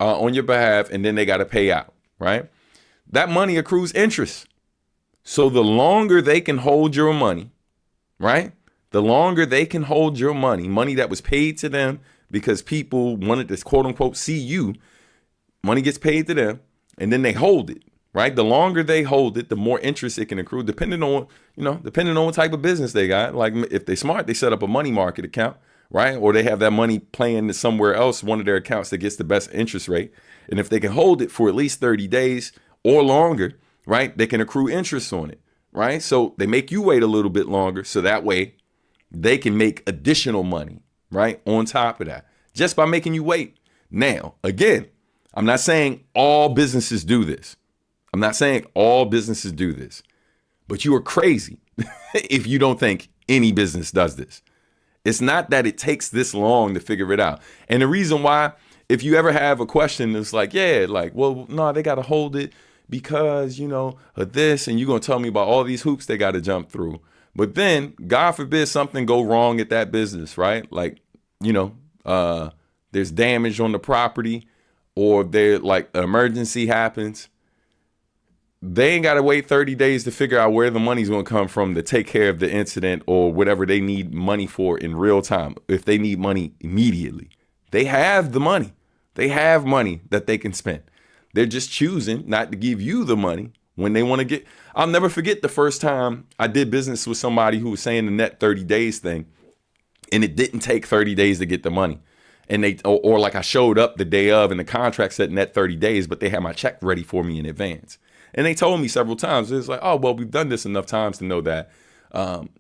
on your behalf and then they got to pay out, right? That money accrues interest. So the longer they can hold your money, right? The longer they can hold your money that was paid to them because people wanted to quote unquote see you, money gets paid to them and then they hold it, right? The longer they hold it, the more interest it can accrue depending on what type of business they got. Like if they're smart, they set up a money market account, right? Or they have that money playing somewhere else, one of their accounts that gets the best interest rate. And if they can hold it for at least 30 days or longer, right, they can accrue interest on it, right? So they make you wait a little bit longer so that way they can make additional money, right, on top of that, just by making you wait. Now, again, I'm not saying all businesses do this. But you are crazy if you don't think any business does this. It's not that it takes this long to figure it out. And the reason why, if you ever have a question that's like, yeah, like, well, no, they got to hold it because, of this, and you're going to tell me about all these hoops they got to jump through. But then, God forbid something go wrong at that business, right? Like, you know, there's damage on the property, or there like an emergency happens. They ain't got to wait 30 days to figure out where the money's going to come from to take care of the incident or whatever they need money for in real time. If they need money immediately, they have the money. They have money that they can spend. They're just choosing not to give you the money when they want to get. I'll never forget the first time I did business with somebody who was saying the net 30 days thing, and it didn't take 30 days to get the money. And they, or like I showed up the day of and the contract said net 30 days, but they had my check ready for me in advance. And they told me several times, it's like, oh, well, we've done this enough times to know that,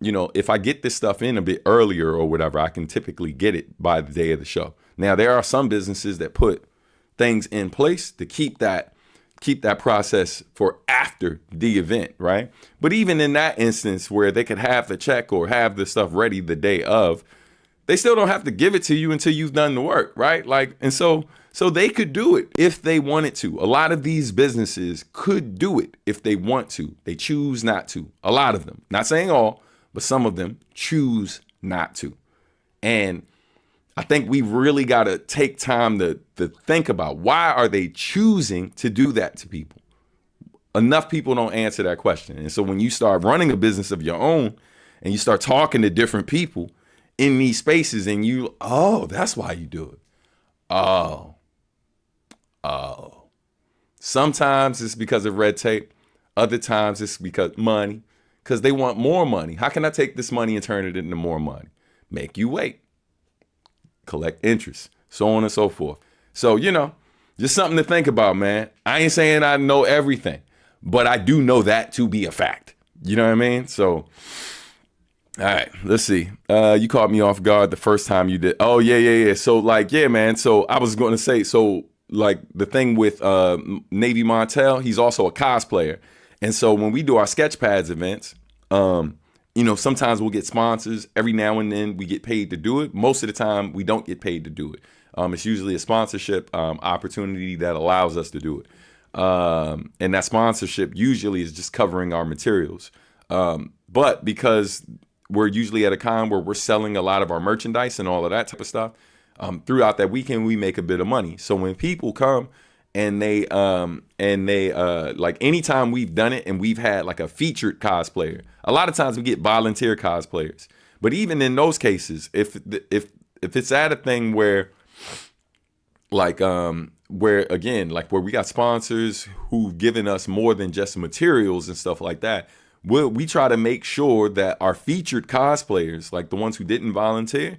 you know, if I get this stuff in a bit earlier or whatever, I can typically get it by the day of the show. Now, there are some businesses that put things in place to keep that process for after the event, right? But even in that instance where they could have the check or have the stuff ready the day of, they still don't have to give it to you until you've done the work, right? Like, and so they could do it if they wanted to. A lot of these businesses could do it if they want to. They choose not to. A lot of them, not saying all, but some of them choose not to. And I think we really got to take time to think about, why are they choosing to do that to people? Enough people don't answer that question. And so when you start running a business of your own and you start talking to different people in these spaces and you, oh, that's why you do it. Oh. Sometimes it's because of red tape. Other times it's because money, because they want more money. How can I take this money and turn it into more money? Make you wait. Collect interest, so on and so forth. So, you know, just something to think about, man. I ain't saying I know everything, but I do know that to be a fact. You know what I mean? So, all right, let's see. You caught me off guard the first time you did. Oh, yeah. So, like, yeah, man. So I was going to say, so like the thing with Navy Montel, he's also a cosplayer. And so when we do our Sketchpads events, you know, sometimes we'll get sponsors. Every now and then we get paid to do it. Most of the time we don't get paid to do it. It's usually a sponsorship opportunity that allows us to do it. And that sponsorship usually is just covering our materials. But because we're usually at a con where we're selling a lot of our merchandise and all of that type of stuff, throughout that weekend, we make a bit of money. So when people come and they like anytime we've done it and we've had like a featured cosplayer, a lot of times we get volunteer cosplayers. But even in those cases, if it's at a thing where like where again, like where we got sponsors who've given us more than just materials and stuff like that, we try to make sure that our featured cosplayers, like the ones who didn't volunteer,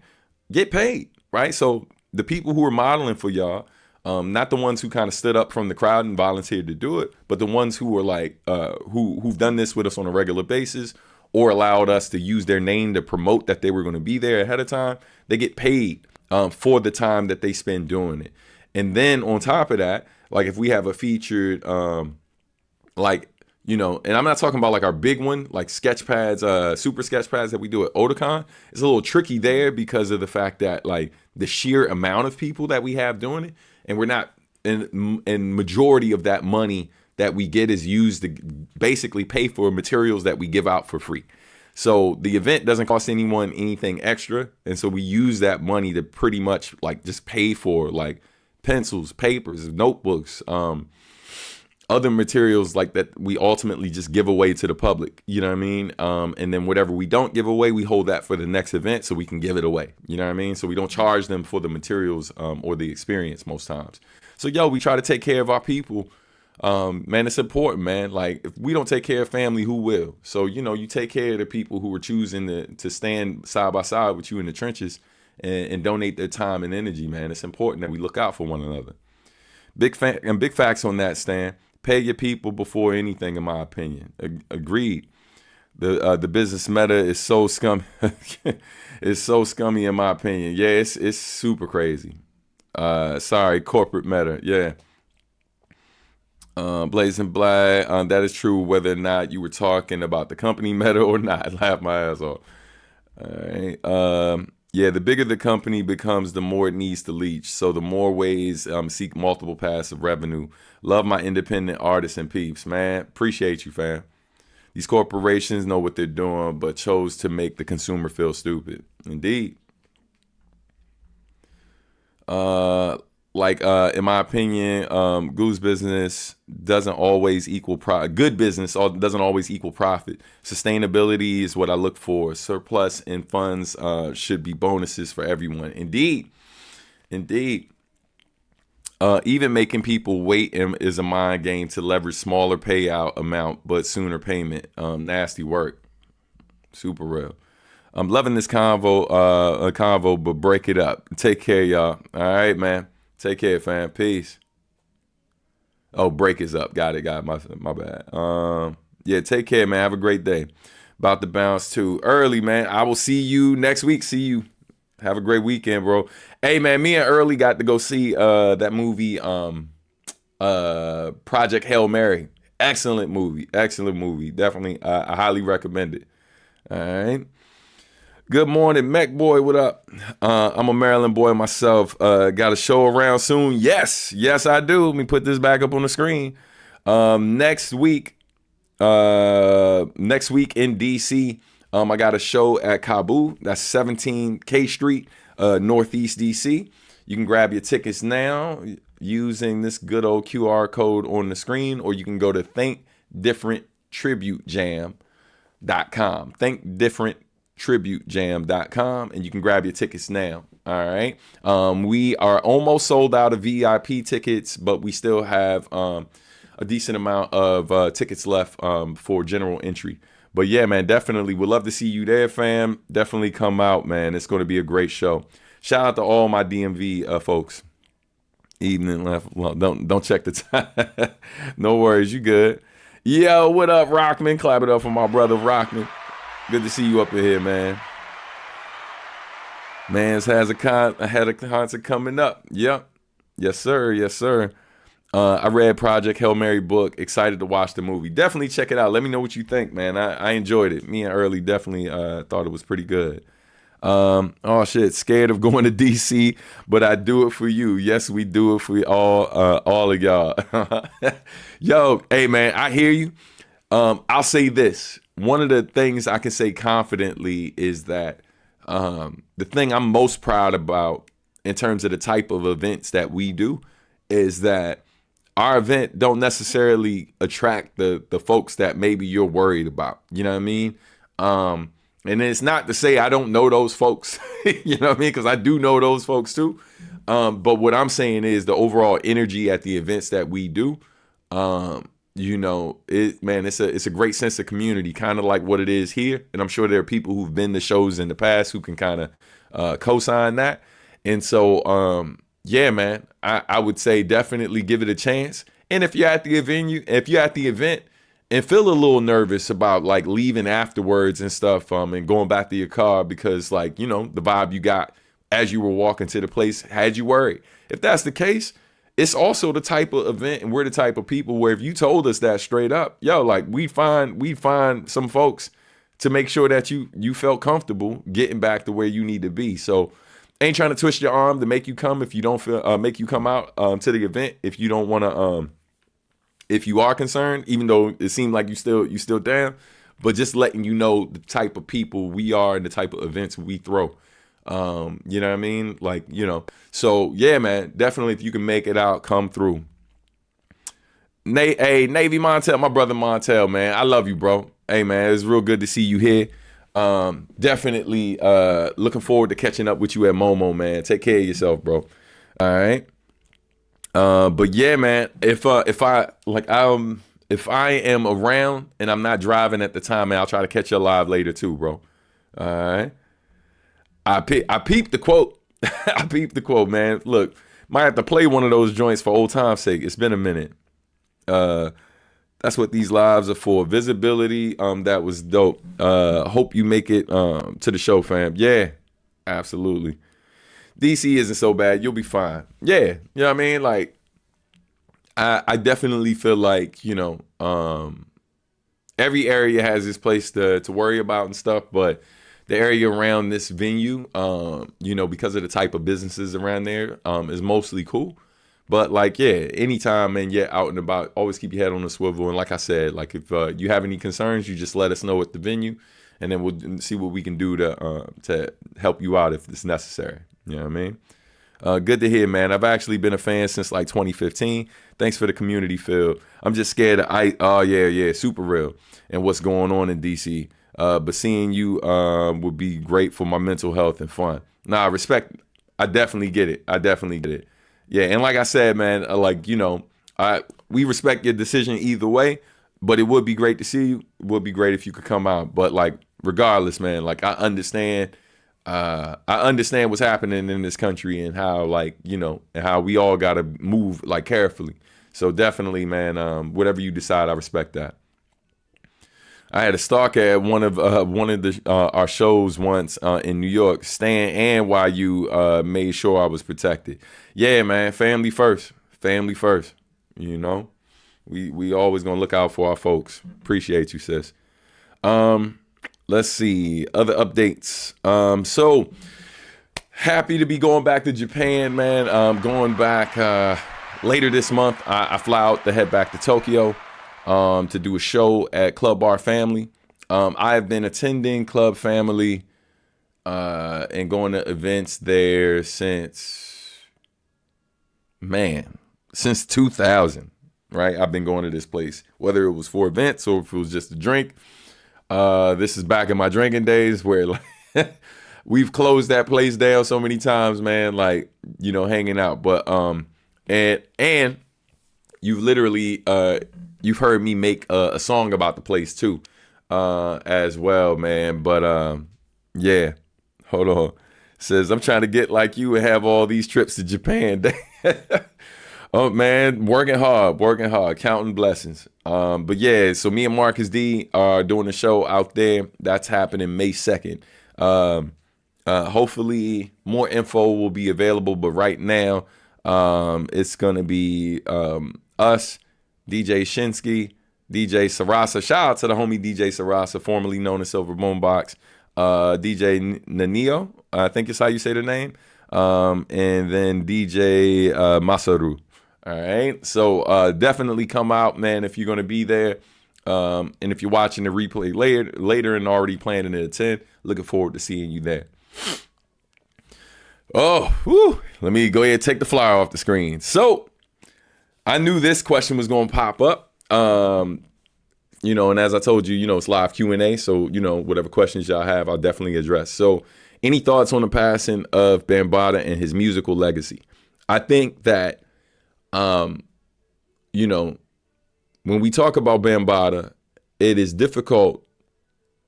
get paid, right? So the people who are modeling for y'all, not the ones who kind of stood up from the crowd and volunteered to do it, but the ones who were like, who've done this with us on a regular basis or allowed us to use their name to promote that they were going to be there ahead of time, they get paid for the time that they spend doing it. And then on top of that, like if we have a featured, like, you know, and I'm not talking about like our big one, like Sketchpads, super Sketchpads that we do at Otakon. It's a little tricky there because of the fact that like the sheer amount of people that we have doing it, and we're not, and majority of that money that we get is used to basically pay for materials that we give out for free. So the event doesn't cost anyone anything extra, and so we use that money to pretty much like just pay for like pencils, papers, notebooks, other materials like that we ultimately just give away to the public, you know what I mean? And then whatever we don't give away, we hold that for the next event so we can give it away, you know what I mean? So we don't charge them for the materials or the experience most times. So, yo, we try to take care of our people. Man, it's important, man. Like, if we don't take care of family, who will? So, you know, you take care of the people who are choosing to stand side by side with you in the trenches and donate their time and energy, man. It's important that we look out for one another. Big facts on that, Stan. Pay your people before anything, in my opinion. Agreed. The business meta is so scummy. It's so scummy, in my opinion. Yeah, it's super crazy. Sorry, corporate meta. Yeah. Blazing Black. That is true whether or not you were talking about the company meta or not. Laugh my ass off. All right. Yeah, the bigger the company becomes, the more it needs to leech. So the more ways seek multiple paths of revenue. Love my independent artists and peeps, man. Appreciate you, fam. These corporations know what they're doing, but chose to make the consumer feel stupid. Indeed. In my opinion, Goose business doesn't always equal good business doesn't always equal profit. Sustainability is what I look for. Surplus and funds should be bonuses for everyone. Indeed. Even making people wait is a mind game to leverage smaller payout amount but sooner payment. Nasty work. Super real. I'm loving this convo, but break it up. Take care, y'all. All right, man. Take care, fam. Peace. Oh, break is up. Got it. My bad. Yeah, take care, man. Have a great day. About to bounce too early, man. I will see you next week. See you. Have a great weekend, bro. Hey, man, me and Early got to go see that movie, Project Hail Mary. Excellent movie. Definitely, I highly recommend it. All right. Good morning, Mech Boy. What up? I'm a Maryland boy myself. Got a show around soon? Yes, I do. Let me put this back up on the screen. Next week in DC, I got a show at Kabu. That's 17 K Street, Northeast DC. You can grab your tickets now using this good old QR code on the screen, or you can go to thinkdifferentributejam.com. thinkdifferentributejam.com, and you can grab your tickets now. All right. We are almost sold out of VIP tickets, but we still have a decent amount of tickets left for general entry. But yeah, man, definitely would love to see you there, fam. Definitely come out, man. It's going to be a great show. Shout out to all my DMV folks. Evening left. Well, don't check the time. No worries, you good. Yo, what up, Rockman? Clap it up for my brother Rockman. Good to see you up in here, man. Mans had a concert coming up. Yep. Yes, sir. I read Project Hail Mary book. Excited to watch the movie. Definitely check it out. Let me know what you think, man. I enjoyed it. Me and Early definitely thought it was pretty good. Oh shit, scared of going to DC, but I do it for you. Yes, we do it for all of y'all. Yo, hey man, I hear you. I'll say this. One of the things I can say confidently is that the thing I'm most proud about in terms of the type of events that we do is that our event don't necessarily attract the folks that maybe you're worried about. You know what I mean? And it's not to say I don't know those folks, you know what I mean? Because I do know those folks too. But what I'm saying is the overall energy at the events that we do, it's a great sense of community, kind of like what it is here. And I'm sure there are people who've been to shows in the past who can kind of co-sign that. And so, yeah, man, I would say definitely give it a chance. And if you're at the event and feel a little nervous about like leaving afterwards and stuff, and going back to your car because like, the vibe you got as you were walking to the place had you worried. If that's the case, it's also the type of event, and we're the type of people where if you told us that straight up, like we find some folks to make sure that you felt comfortable getting back to where you need to be. So ain't trying to twist your arm to make you come if you don't feel make you come out to the event if you don't want to if you are concerned, even though it seemed like you still down, but just letting you know the type of people we are and the type of events we throw. You know what I mean? Like, so yeah, man, definitely if you can make it out, come through. Hey, Navy Montel, my brother Montel, man, I love you, bro. Hey, man, it's real good to see you here. Definitely looking forward to catching up with you at Momo, man. Take care of yourself, bro. All right. But yeah, man, if I am around and I'm not driving at the time, man, I'll try to catch you live later too, bro. All right. I peeped the quote. I peeped the quote, man. Look, might have to play one of those joints for old time's sake. It's been a minute. That's what these lives are for. Visibility. That was dope. Hope you make it to the show, fam. Yeah, absolutely. DC isn't so bad. You'll be fine. Yeah, you know what I mean? Like, I definitely feel like, every area has its place to worry about and stuff, but the area around this venue, because of the type of businesses around there, is mostly cool. But like, yeah, anytime, man, yeah, out and about, always keep your head on the swivel. And like I said, like if you have any concerns, you just let us know at the venue, and then we'll see what we can do to help you out if it's necessary. You know what I mean? Good to hear, man. I've actually been a fan since like 2015. Thanks for the community, Phil. I'm just scared of oh yeah, super real, and what's going on in DC. But seeing you would be great for my mental health and fun. Nah, respect. I definitely get it. Yeah, and like I said, man, we respect your decision either way. But it would be great to see you. It would be great if you could come out. But like, regardless, man, like I understand what's happening in this country and how, like, and how we all gotta move like carefully. So definitely, man, whatever you decide, I respect that. I had a stalker at one of our shows once in New York. Stan and YU made sure I was protected. Yeah, man, family first. We always gonna look out for our folks. Appreciate you, sis. Let's see other updates. So happy to be going back to Japan, man. Going back later this month. I fly out to head back to Tokyo to do a show at Club Bar Family. I have been attending Club Family and going to events there since 2000. Right, I've been going to this place, whether it was for events or if it was just a drink. This is back in my drinking days where like we've closed that place down so many times, man. Like, hanging out. But and you've literally you've heard me make a song about the place too, as well, man. But yeah, hold on. It says I'm trying to get like you and have all these trips to Japan. Oh man, working hard, counting blessings. But yeah, so me and Marcus D are doing a show out there. That's happening May 2nd. Hopefully more info will be available, but right now, it's gonna be us, DJ Shinsky, DJ Sarasa. Shout out to the homie DJ Sarasa, formerly known as Silver Boombox, DJ Nanio, I think is how you say the name, and then DJ Masaru. All right, so definitely come out, man, if you're going to be there. And if you're watching the replay later and already planning to attend, looking forward to seeing you there. Oh, whew. Let me go ahead and take the flyer off the screen. So I knew this question was going to pop up. And as I told you, it's live Q&A. So, whatever questions y'all have, I'll definitely address. So any thoughts on the passing of Bambaataa and his musical legacy? I think that, when we talk about Bambaataa, it is difficult.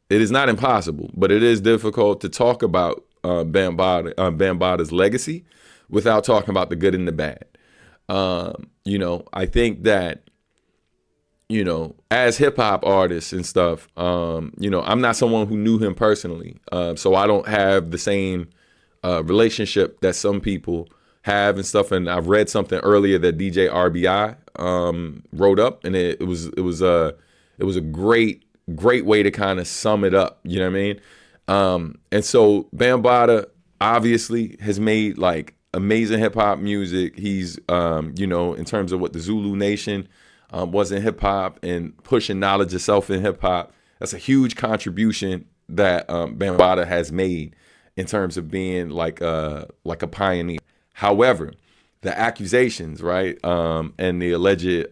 It is not impossible, but it is difficult to talk about Bambaataa's legacy without talking about the good and the bad. I think that, as hip hop artists and stuff, I'm not someone who knew him personally. So I don't have the same relationship that some people have and stuff. And I've read something earlier that DJ RBI wrote up, and it was a great way to kind of sum it up. You know what I mean? And so Bambaataa obviously has made like amazing hip hop music. He's in terms of what the Zulu Nation was in hip hop and pushing knowledge itself in hip hop. That's a huge contribution that Bambaataa has made in terms of being like a pioneer. However, the accusations, right, and the alleged,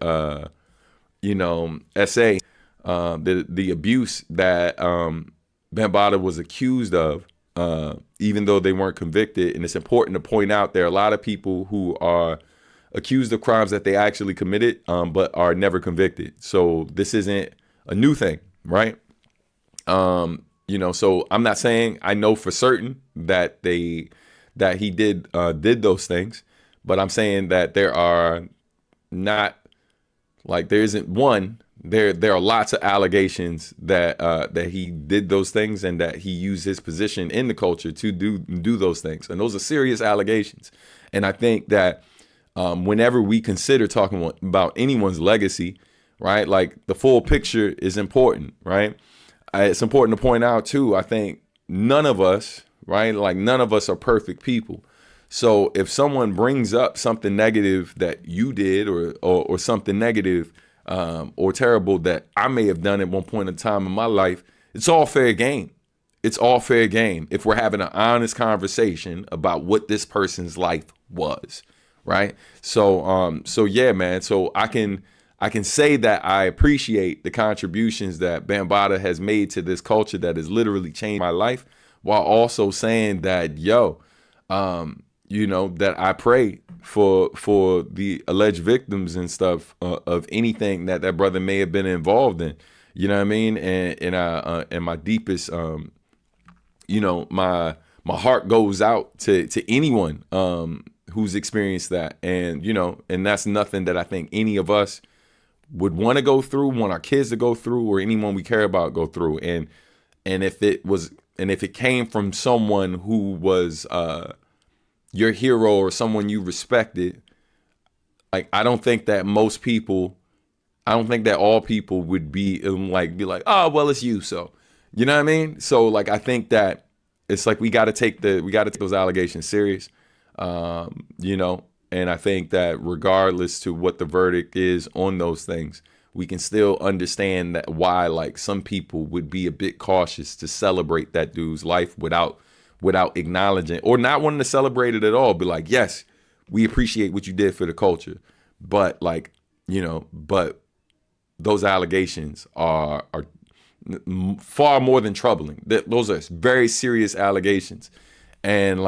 essay, the abuse that Bambaataa was accused of, even though they weren't convicted. And it's important to point out there are a lot of people who are accused of crimes that they actually committed, but are never convicted. So this isn't a new thing, right? So I'm not saying I know for certain that he did those things, but I'm saying that there are not, like, there isn't one. There are lots of allegations that he did those things and that he used his position in the culture to do those things, and those are serious allegations. And I think that whenever we consider talking about anyone's legacy, right, like the full picture is important, right? It's important to point out too, I think none of us, right, like none of us are perfect people. So if someone brings up something negative that you did, or something negative or terrible that I may have done at one point in time in my life, it's all fair game. It's all fair game if we're having an honest conversation about what this person's life was, right? So yeah, man. So I can say that I appreciate the contributions that Bambaataa has made to this culture that has literally changed my life, while also saying that, that I pray for the alleged victims and stuff of anything that brother may have been involved in. You know what I mean? And my deepest, my heart goes out to anyone who's experienced that. And, and that's nothing that I think any of us would want to go through, want our kids to go through, or anyone we care about go through. And if it came from someone who was your hero or someone you respected, like, I don't think that all people would be like, oh, well, it's you. So, you know what I mean? So like, I think that it's like, we got to take those allegations serious. And I think that regardless to what the verdict is on those things, we can still understand that why, like, some people would be a bit cautious to celebrate that dude's life without acknowledging, or not wanting to celebrate it at all. Be like, yes, we appreciate what you did for the culture, but but those allegations are far more than troubling. Those are very serious allegations, and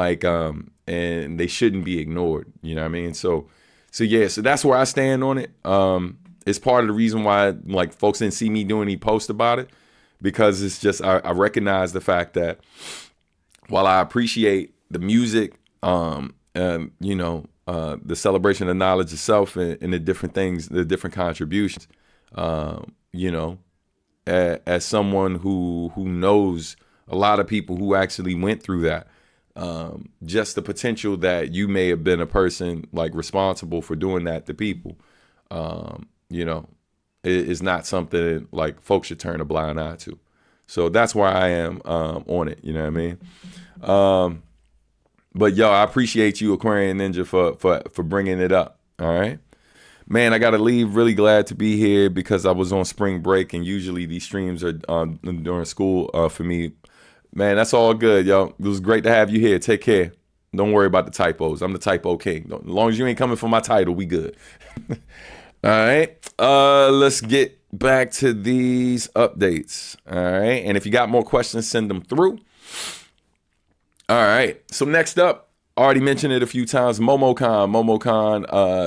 and they shouldn't be ignored. You know what I mean? So that's where I stand on it. It's part of the reason why, like, folks didn't see me doing any post about it, because it's just, I recognize the fact that while I appreciate the music, the celebration of knowledge itself, and the different things, the different contributions, as someone who knows a lot of people who actually went through that, just the potential that you may have been a person like responsible for doing that to people, is not something like folks should turn a blind eye to. So that's where I am on it. You know what I mean? But I appreciate you, Aquarian Ninja, for bringing it up. All right, man. I gotta leave. Really glad to be here because I was on spring break, and usually these streams are during school for me. Man, that's all good, yo. It was great to have you here. Take care. Don't worry about the typos. I'm the typo king. As long as you ain't coming for my title, we good. All right. Let's get back to these updates. All right. And if you got more questions, send them through. All right. So next up, already mentioned it a few times, MomoCon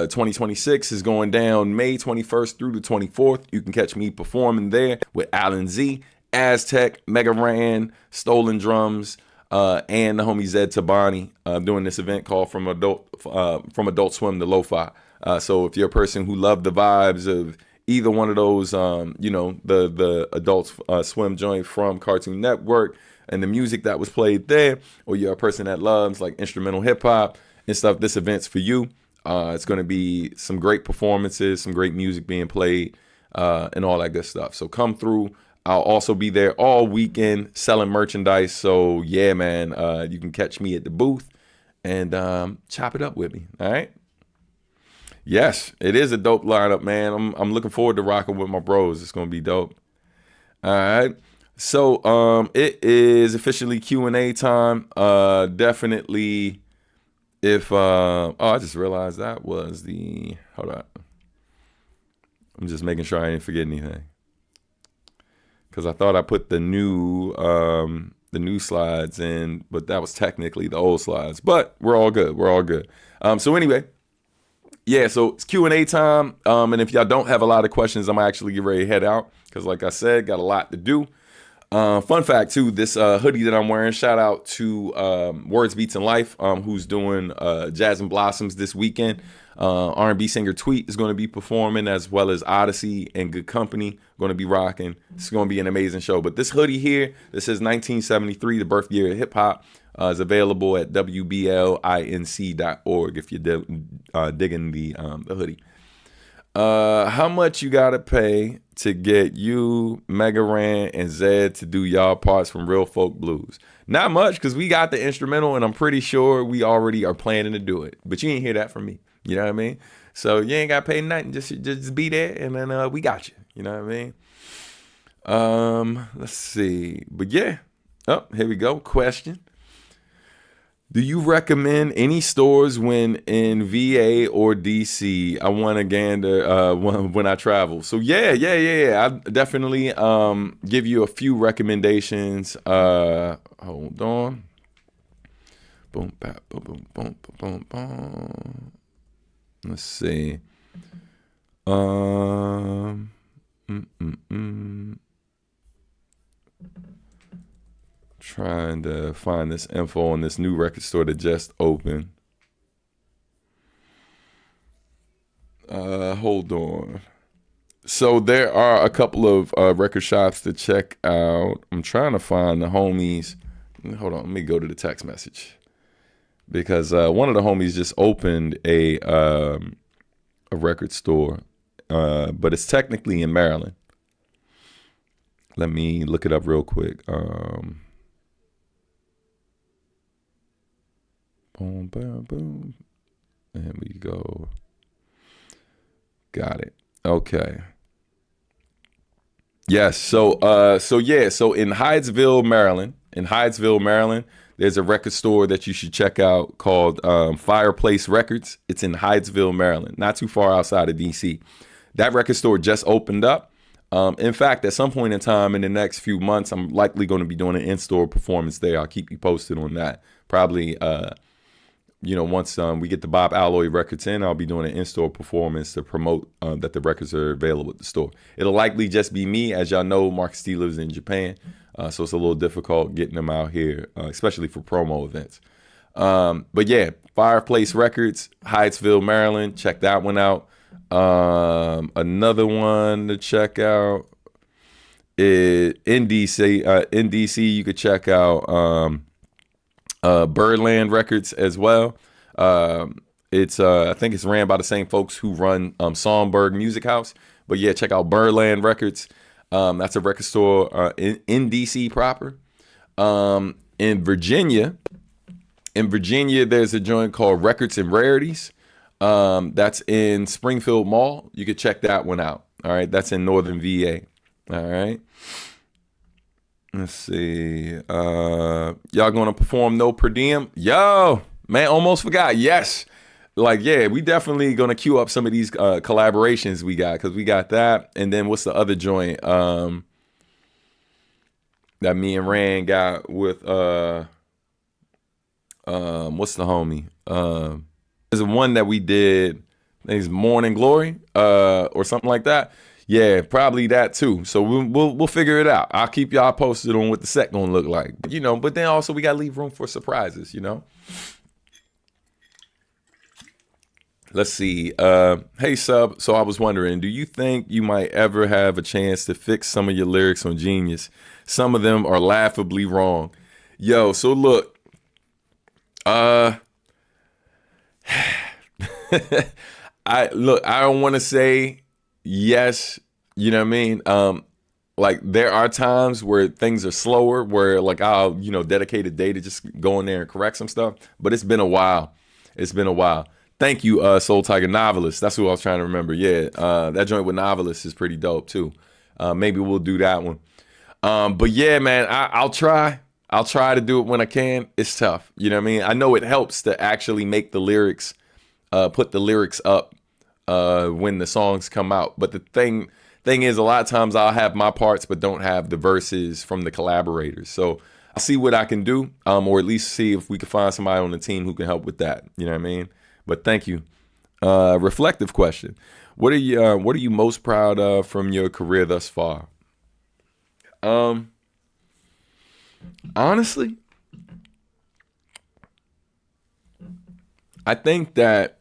2026 is going down May 21st through the 24th. You can catch me performing there with Alan Z, Aztec, Mega Ran, Stolen Drums, and the homie Zed Tabani doing this event called From Adult Swim to Lo-Fi. So if you're a person who loved the vibes of either one of those, the Adult Swim joint from Cartoon Network and the music that was played there, or you're a person that loves like instrumental hip hop and stuff, this event's for you. It's going to be some great performances, some great music being played, and all that good stuff. So come through. I'll also be there all weekend selling merchandise. So yeah, man, you can catch me at the booth and chop it up with me. All right. Yes, it is a dope lineup, man. I'm looking forward to rocking with my bros. It's gonna be dope. All right. So it is officially Q&A time. Definitely if I just realized that was hold on. I'm just making sure I didn't forget anything. Cause I thought I put the new slides in, but that was technically the old slides. But we're all good. We're all good. So anyway, yeah. So it's Q&A time. And if y'all don't have a lot of questions, I'm actually get ready to head out. Cause like I said, got a lot to do. Fun fact too, this hoodie that I'm wearing, shout out to Words Beats and Life, who's doing Jazz and Blossoms this weekend. R&B singer Tweet is going to be performing, as well as Odyssey and Good Company going to be rocking. It's going to be an amazing show. But this hoodie here, this says 1973, the birth year of hip hop, is available at wblinc.org if you're digging the hoodie. How much you gotta pay to get you, Mega Ran, and Zed to do y'all parts from Real Folk Blues? Not much, because we got the instrumental, and I'm pretty sure we already are planning to do it. But you ain't hear that from me. You know what I mean? So you ain't gotta pay nothing. Just be there, and then we got you. You know what I mean? Let's see. But yeah. Oh, here we go. Question. Do you recommend any stores when in VA or DC? I want to gander when I travel. So yeah. I definitely give you a few recommendations. Hold on. Boom, bap, boom, boom, boom, boom, boom. Let's see. Trying to find this info on this new record store that just opened. Hold on. So there are a couple of record shops to check out. I'm trying to find the homies. Hold on, let me go to the text message. Because one of the homies just opened a record store, but it's technically in Maryland. Let me look it up real quick. Boom, boom, boom. And we go. Got it. Okay. Yes. So in Hyattsville, Maryland, there's a record store that you should check out called Fireplace Records. It's in Hyattsville, Maryland, not too far outside of DC. That record store just opened up. In fact, at some point in time in the next few months, I'm likely going to be doing an in-store performance there. I'll keep you posted on that. Probably, once we get the Bob Alloy records in, I'll be doing an in-store performance to promote that the records are available at the store. It'll likely just be me. As y'all know, Marcus T lives in Japan, so it's a little difficult getting them out here, especially for promo events. But yeah, Fireplace Records, Hyattsville, Maryland. Check that one out. Another one to check out is in DC. You could check out Birdland Records as well. It's I think it's ran by the same folks who run Songbird Music House. But yeah, check out Birdland Records. That's a record store in DC proper. In Virginia, there's a joint called Records and Rarities. That's in Springfield Mall. You could check that one out. All right, that's in Northern VA. All right. Let's see. Y'all gonna perform No Per Diem? Yo, man, almost forgot. Yes. We definitely gonna queue up some of these collaborations we got, because we got that. And then what's the other joint that me and Rand got with what's the homie? There's one that we did, I think it's Morning Glory, or something like that. Yeah, probably that too. So we'll figure it out. I'll keep y'all posted on what the set gonna look like. But then also we gotta leave room for surprises, Let's see. Hey Sub, so I was wondering, do you think you might ever have a chance to fix some of your lyrics on Genius? Some of them are laughably wrong. Yo, so look, I don't want to say yes, you know what I mean? There are times where things are slower, where I'll, dedicate a day to just go in there and correct some stuff. But it's been a while. Thank you, Soul Tiger Novelist. That's who I was trying to remember. Yeah, that joint with Novelist is pretty dope too. Maybe we'll do that one. But yeah, man, I'll try. I'll try to do it when I can. It's tough. You know what I mean? I know it helps to actually make the lyrics, put the lyrics up when the songs come out. But the thing is, a lot of times I'll have my parts but don't have the verses from the collaborators. So I'll see what I can do, or at least see if we can find somebody on the team who can help with that. You know what I mean? But thank you. Reflective question. What are you most proud of from your career thus far? Honestly, I think that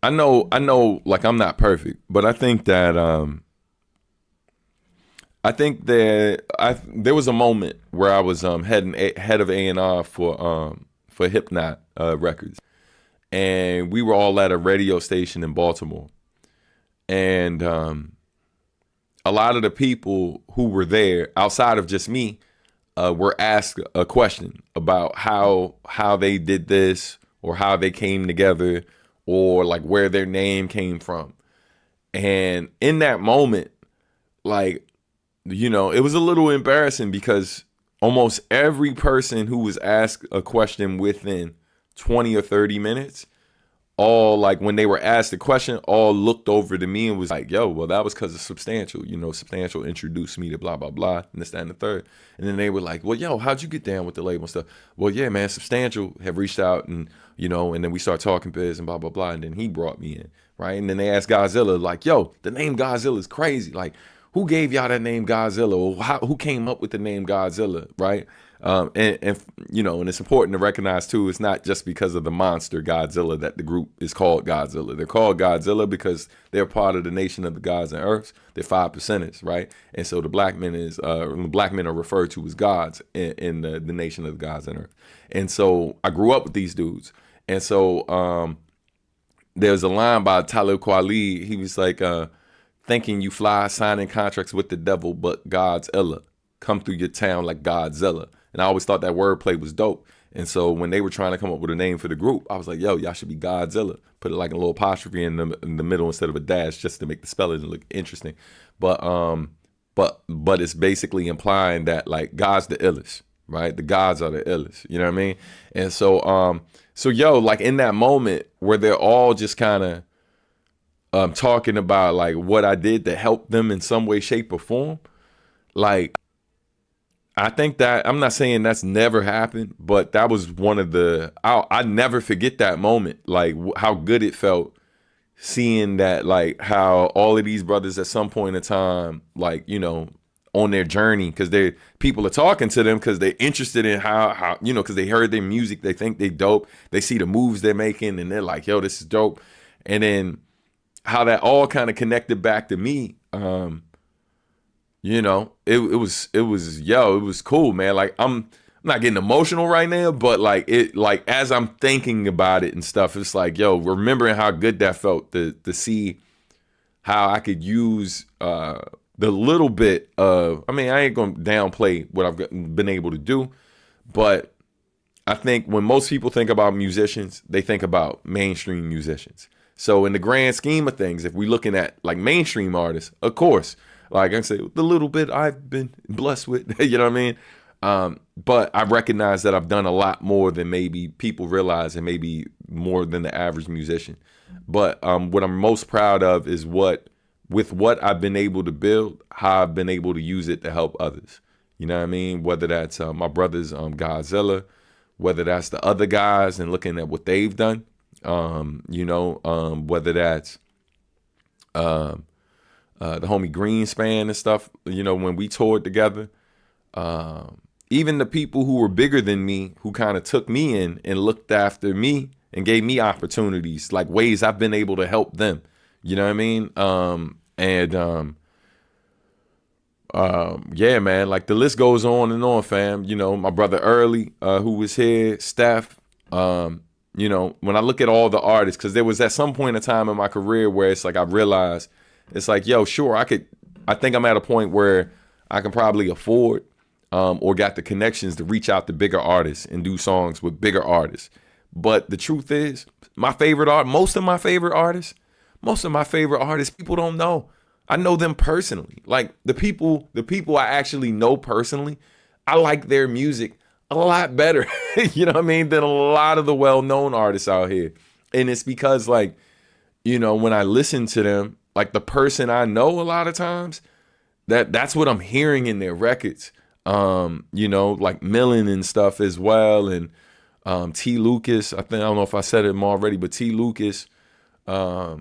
I know I'm not perfect, but I think that there was a moment where I was head of A&R for Hypnot Records, and we were all at a radio station in Baltimore. And a lot of the people who were there, outside of just me, were asked a question about how they did this, or how they came together, or like where their name came from. And in that moment, like, it was a little embarrassing because almost every person who was asked a question within 20 or 30 minutes, all, like, when they were asked the question, all looked over to me and was like, yo, well, that was because of Substantial. Substantial introduced me to blah, blah, blah, and this, that, and the third. And then they were like, well, yo, how'd you get down with the label and stuff? Well, yeah, man, Substantial have reached out and, and then we start talking biz and blah, blah, blah. And then he brought me in, right? And then they asked Godzilla, like, yo, the name Godzilla is crazy. Like, who gave y'all that name Godzilla? Or who came up with the name Godzilla, right? And it's important to recognize too, it's not just because of the monster Godzilla that the group is called Godzilla. They're called Godzilla because they're part of the nation of the gods and earths. They're 5%ers, right? And so the black men are referred to as gods in the nation of the gods and earth. And so I grew up with these dudes. And so there's a line by Talib Kweli. He was like, thinking you fly, signing contracts with the devil, but God's illa. Come through your town like Godzilla. And I always thought that wordplay was dope. And so when they were trying to come up with a name for the group, I was like, yo, y'all should be Godzilla. Put it like a little apostrophe in the middle instead of a dash, just to make the spelling look interesting. But it's basically implying that, like, God's the illest, right? The gods are the illest. You know what I mean? And so like, in that moment where they're all just kind of talking about, like, what I did to help them in some way, shape, or form, like, I think that, I'm not saying that's never happened, but that was one of I never forget that moment, like how good it felt seeing that, like, how all of these brothers at some point in time, like, on their journey, because people are talking to them because they're interested in how because they heard their music, they think they dope, they see the moves they're making, and they're like, yo, this is dope. And then how that all kind of connected back to me. It was cool, man. Like, I'm not getting emotional right now, but like as I'm thinking about it and stuff, it's like, yo, remembering how good that felt to see how I could use the little bit of, I ain't gonna downplay what I've been able to do, but I think when most people think about musicians, they think about mainstream musicians. So in the grand scheme of things, if we're looking at like mainstream artists, of course, like I say, the little bit I've been blessed with, you know what I mean? But I recognize that I've done a lot more than maybe people realize, and maybe more than the average musician. But what I'm most proud of is what I've been able to build, how I've been able to use it to help others. You know what I mean? Whether that's my brothers, Godzilla, whether that's the other guys and looking at what they've done, whether that's the homie Greenspan and stuff, when we toured together, even the people who were bigger than me, who kind of took me in and looked after me and gave me opportunities, like ways I've been able to help them, you know what I mean? Yeah, man, like the list goes on and on, fam. My brother Early, who was here, Steph, when I look at all the artists, because there was at some point in time in my career where it's like I realized, it's like, yo, sure, I think I'm at a point where I can probably afford or got the connections to reach out to bigger artists and do songs with bigger artists. But the truth is, most of my favorite artists, people don't know. I know them personally. Like the people I actually know personally, I like their music a lot better, you know what I mean, than a lot of the well-known artists out here. And it's because, like, when I listen to them, like the person I know a lot of times, that's what I'm hearing in their records. Like Millen and stuff as well. And T. Lucas, I don't know if I said it already, but T. Lucas, the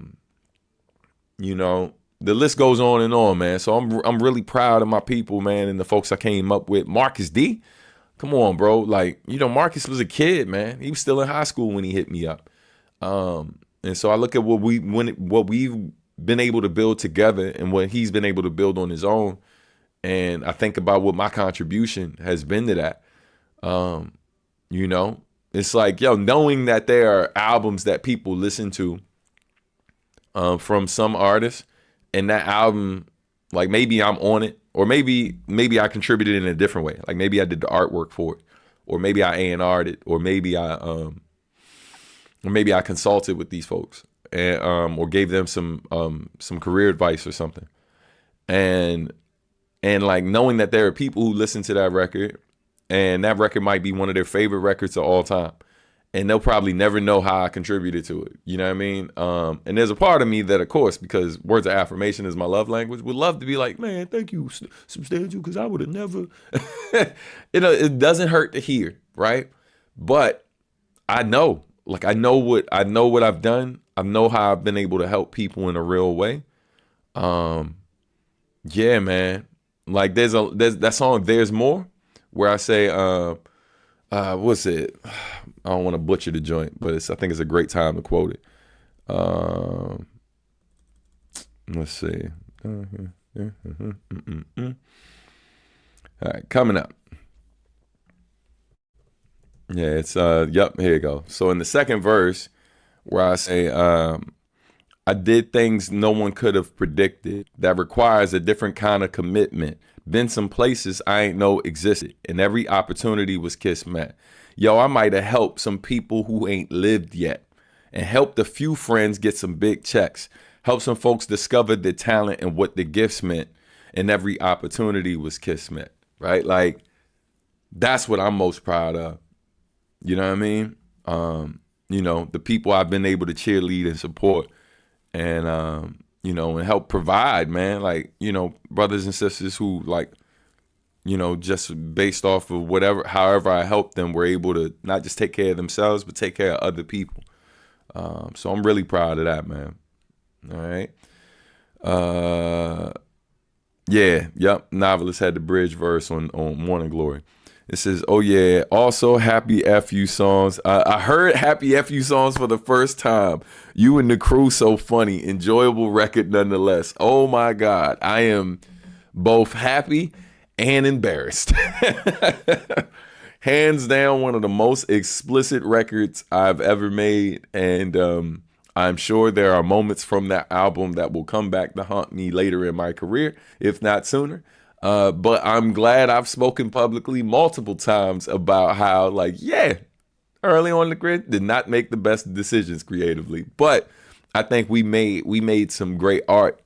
list goes on and on, man. So I'm really proud of my people, man, and the folks I came up with. Marcus D, come on, bro. Like, Marcus was a kid, man. He was still in high school when he hit me up. And so I look at what we've been able to build together and what he's been able to build on his own. And I think about what my contribution has been to that. it's like, yo, knowing that there are albums that people listen to from some artists, and that album, like maybe I'm on it, or maybe I contributed in a different way. Like maybe I did the artwork for it, or maybe I A&R'd it, or maybe I consulted with these folks, and or gave them some career advice or something. And like knowing that there are people who listen to that record, and that record might be one of their favorite records of all time, and they'll probably never know how I contributed to it. You know what I mean? And there's a part of me that, of course, because words of affirmation is my love language, would love to be like, man, thank you, Substantial, because I would have never. It doesn't hurt to hear, right? But I know, like I know what I've done. I know how I've been able to help people in a real way. Yeah, man. Like there's that song, There's More, where I say, what's it? I don't want to butcher the joint, but I think it's a great time to quote it. Let's see. All right, coming up. Yeah, it's yep, here you go. So in the second verse, where I say, I did things no one could have predicted that requires a different kind of commitment. Been some places I ain't know existed, and every opportunity was kismet. Yo, I might have helped some people who ain't lived yet, and helped a few friends get some big checks. Helped some folks discover their talent and what the gifts meant, and every opportunity was kismet. Right? Like, that's what I'm most proud of. You know what I mean? The people I've been able to cheerlead and support, and and help provide, man. Like, brothers and sisters who, like, just based off of however I help them, were able to not just take care of themselves, but take care of other people. So I'm really proud of that, man. All right. Yeah, yep. Novelist had the bridge verse on Morning Glory. It says, oh yeah, also happy FU songs. I heard happy FU songs for the first time. You and the crew so funny. Enjoyable record nonetheless. Oh my God. I am both happy and embarrassed. Hands down, one of the most explicit records I've ever made. And I'm sure there are moments from that album that will come back to haunt me later in my career, if not sooner. But I'm glad I've spoken publicly multiple times about how, like, yeah, early on the grid did not make the best decisions creatively. But I think we made some great art,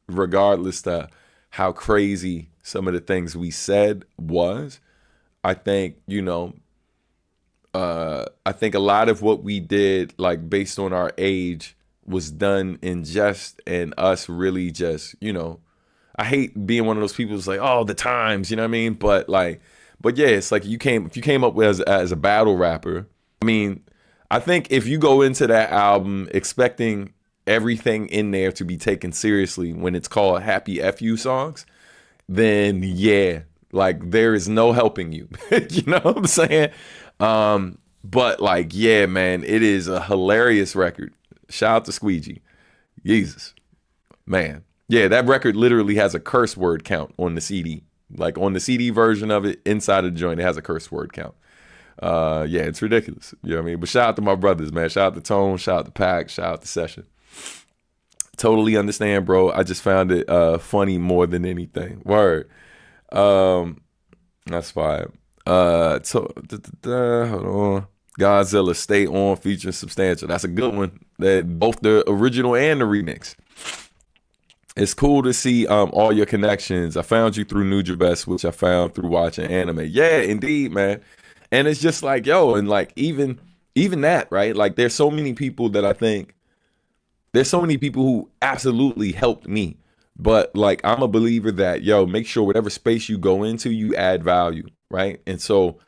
regardless to how crazy some of the things we said was. I think, I think a lot of what we did, like, based on our age, was done in jest, and us really just, I hate being one of those people who's like, oh, the times, you know what I mean? But yeah, it's like if you came up with as a battle rapper, I mean, I think if you go into that album expecting everything in there to be taken seriously when it's called Happy FU songs, then yeah, like there is no helping you. You know what I'm saying? But like, yeah, man, it is a hilarious record. Shout out to Squeegee. Jesus, man. Yeah, that record literally has a curse word count on the CD. Like on the CD version of it, inside of the joint, it has a curse word count. Yeah, it's ridiculous. You know what I mean? But shout out to my brothers, man. Shout out to Tone, shout out to Pac, shout out to Session. Totally understand, bro. I just found it funny more than anything. Word. That's fine. Hold on. Godzilla Stay On featuring Substantial. That's a good one. That both the original and the remix. It's cool to see all your connections. I found you through Nujabes, which I found through watching anime. Yeah, indeed, man. And it's just like, yo, and like even that, right? Like there's so many people that I think there's so many people who absolutely helped me. But like I'm a believer that, yo, make sure whatever space you go into, you add value, right? And so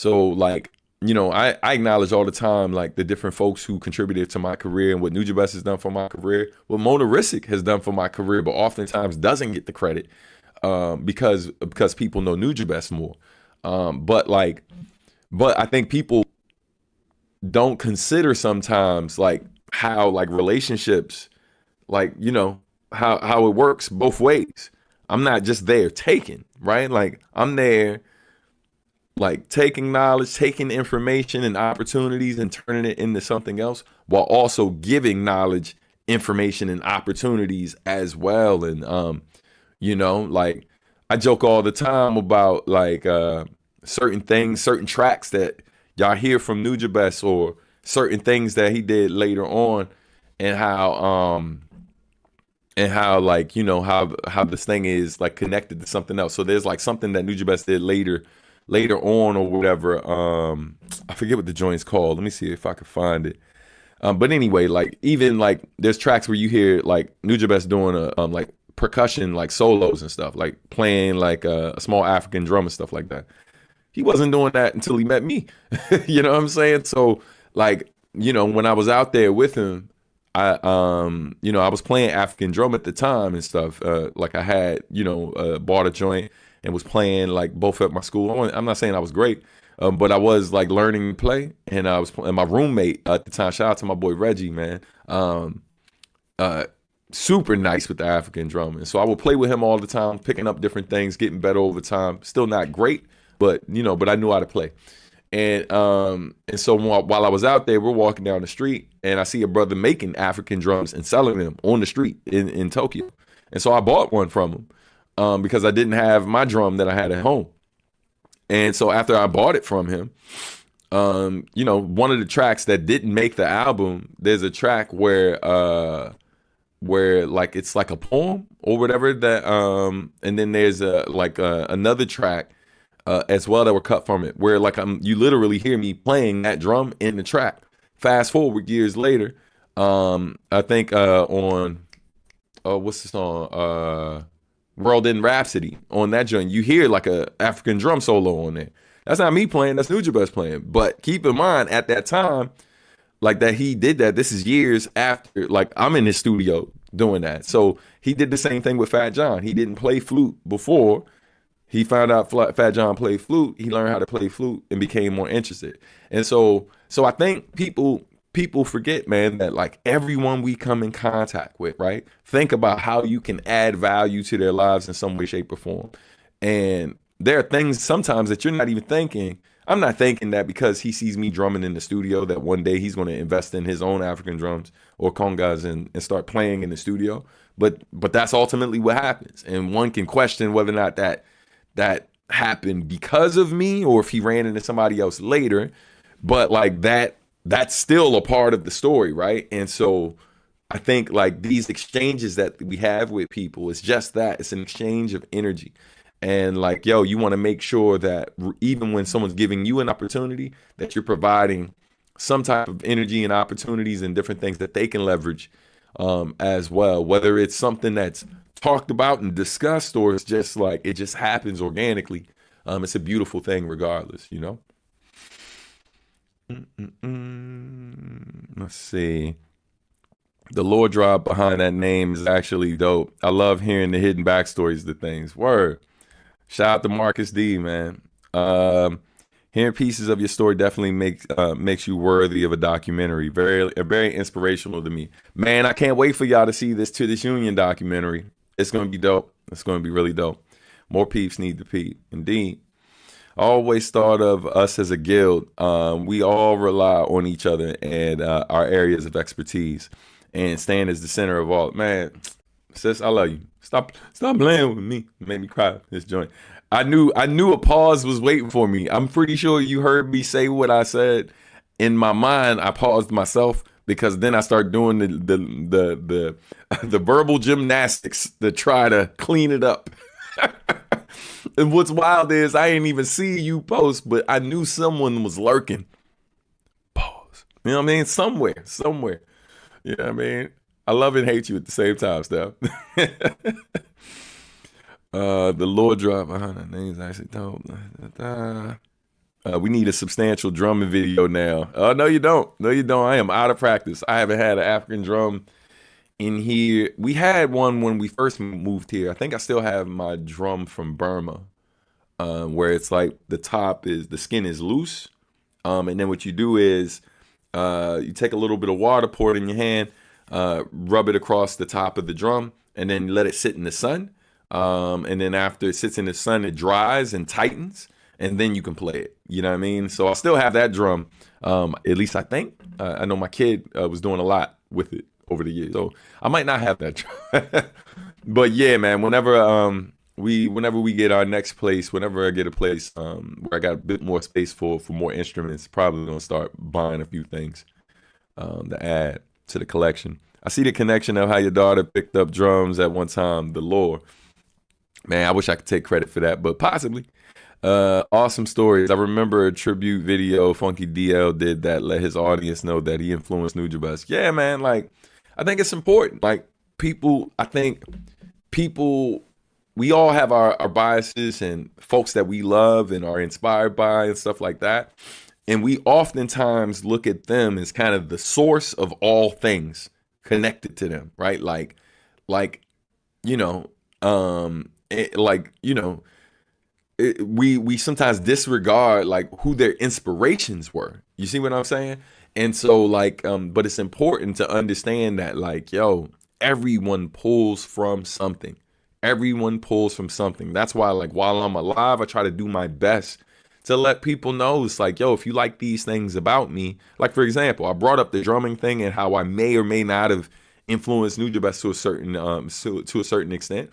like, I acknowledge all the time, like the different folks who contributed to my career and what Nujabes has done for my career, what Mona Risic has done for my career, but oftentimes doesn't get the credit because people know Nujabes more. But I think people don't consider sometimes like how like relationships, like, how it works both ways. I'm not just there taking, right? Like I'm there like taking knowledge, taking information and opportunities and turning it into something else, while also giving knowledge, information, and opportunities as well. And like I joke all the time about like certain things, certain tracks that y'all hear from Nujabes, or certain things that he did later on, and how like how this thing is like connected to something else. So there's like something that Nujabes did later on or whatever. I forget what the joint's called. Let me see if I can find it. But anyway, like even like there's tracks where you hear like Nujabes doing a like percussion like solos and stuff, like playing like a small African drum and stuff like that. He wasn't doing that until he met me. You know what I'm saying? So like, when I was out there with him, I was playing African drum at the time and stuff. Like I had, bought a joint and was playing like both at my school. I'm not saying I was great, but I was like learning to play. And I was and my roommate at the time. Shout out to my boy Reggie, man. Super nice with the African drum, and so I would play with him all the time, picking up different things, getting better over time. Still not great, but I knew how to play. And so while I was out there, we're walking down the street, and I see a brother making African drums and selling them on the street in Tokyo. And so I bought one from him because I didn't have my drum that I had at home. And so after I bought it from him, one of the tracks that didn't make the album, there's a track where like it's like a poem or whatever that and then there's another track as well that were cut from it, where like you literally hear me playing that drum in the track. Fast forward years later, I think on what's the song, World in Rhapsody, on that joint you hear like a African drum solo on there. That's not me playing, that's Nujabes playing. But keep in mind, at that time, like that he did that, this is years after, like I'm in his studio doing that. So he did the same thing with Fat John. He didn't play flute before. He found out Fat John played flute. He learned how to play flute and became more interested. And so I think people forget, man, that like everyone we come in contact with, right? Think about how you can add value to their lives in some way, shape, or form. And there are things sometimes that you're not even thinking. I'm not thinking that because he sees me drumming in the studio that one day he's going to invest in his own African drums or congas and start playing in the studio. But that's ultimately what happens. And one can question whether or not that happened because of me or if he ran into somebody else later. But like that's still a part of the story, right? And so I think like these exchanges that we have with people, it's just that. It's an exchange of energy. And like, yo, you want to make sure that even when someone's giving you an opportunity, that you're providing some type of energy and opportunities and different things that they can leverage as well. Whether it's something that's talked about and discussed, or it's just like it just happens organically. It's a beautiful thing regardless, Let's see. The lore drop behind that name is actually dope. I love hearing the hidden backstories to things. Word. Shout out to Marcus D, man. Hearing pieces of your story definitely makes you worthy of a documentary. Very inspirational to me. Man, I can't wait for y'all to see this To This Union documentary. It's going to be dope. It's going to be really dope. More peeps need to peep. Indeed. I always thought of us as a guild. We all rely on each other and our areas of expertise and stand as the center of all. Man, sis, I love you. Stop playing with me. It made me cry this joint. I knew a pause was waiting for me. I'm pretty sure you heard me say what I said. In my mind, I paused myself because then I started doing the verbal gymnastics to try to clean it up. And what's wild is I didn't even see you post, but I knew someone was lurking. Pause. You know what I mean? Somewhere. You know what I mean? I love and hate you at the same time, Steph. The lore drop behind that name is actually dope. We need a substantial drumming video now. No, you don't. I am out of practice. I haven't had an African drum in here. We had one when we first moved here. I think I still have my drum from Burma, where it's like the skin is loose. And then what you do is you take a little bit of water, pour it in your hand, rub it across the top of the drum, and then let it sit in the sun. And then after it sits in the sun, it dries and tightens. and then you can play it. You know what I mean? So I still have that drum. At least I think. I know my kid was doing a lot with it over the years, so I might not have that drum. But yeah, man. Whenever we get our next place, whenever I get a place where I got a bit more space for more instruments, probably gonna start buying a few things to add to the collection. I see the connection of how your daughter picked up drums at one time, the lore. Man, I wish I could take credit for that, but possibly. Awesome stories. I remember a tribute video Funky DL did that let his audience know that he influenced Nujabes. Yeah, man, like I think it's important. Like I think people, we all have our biases and folks that we love and are inspired by and stuff like that. And we oftentimes look at them as kind of the source of all things connected to them, right? Like, you know, like, you know, we sometimes disregard like who their inspirations were. You see what I'm saying? And so like, but it's important to understand that like, yo, everyone pulls from something. Everyone pulls from something. That's why like while I'm alive, I try to do my best to let people know it's like, yo, if you like these things about me, like for example, I brought up the drumming thing and how I may or may not have influenced Nujabes to a certain extent.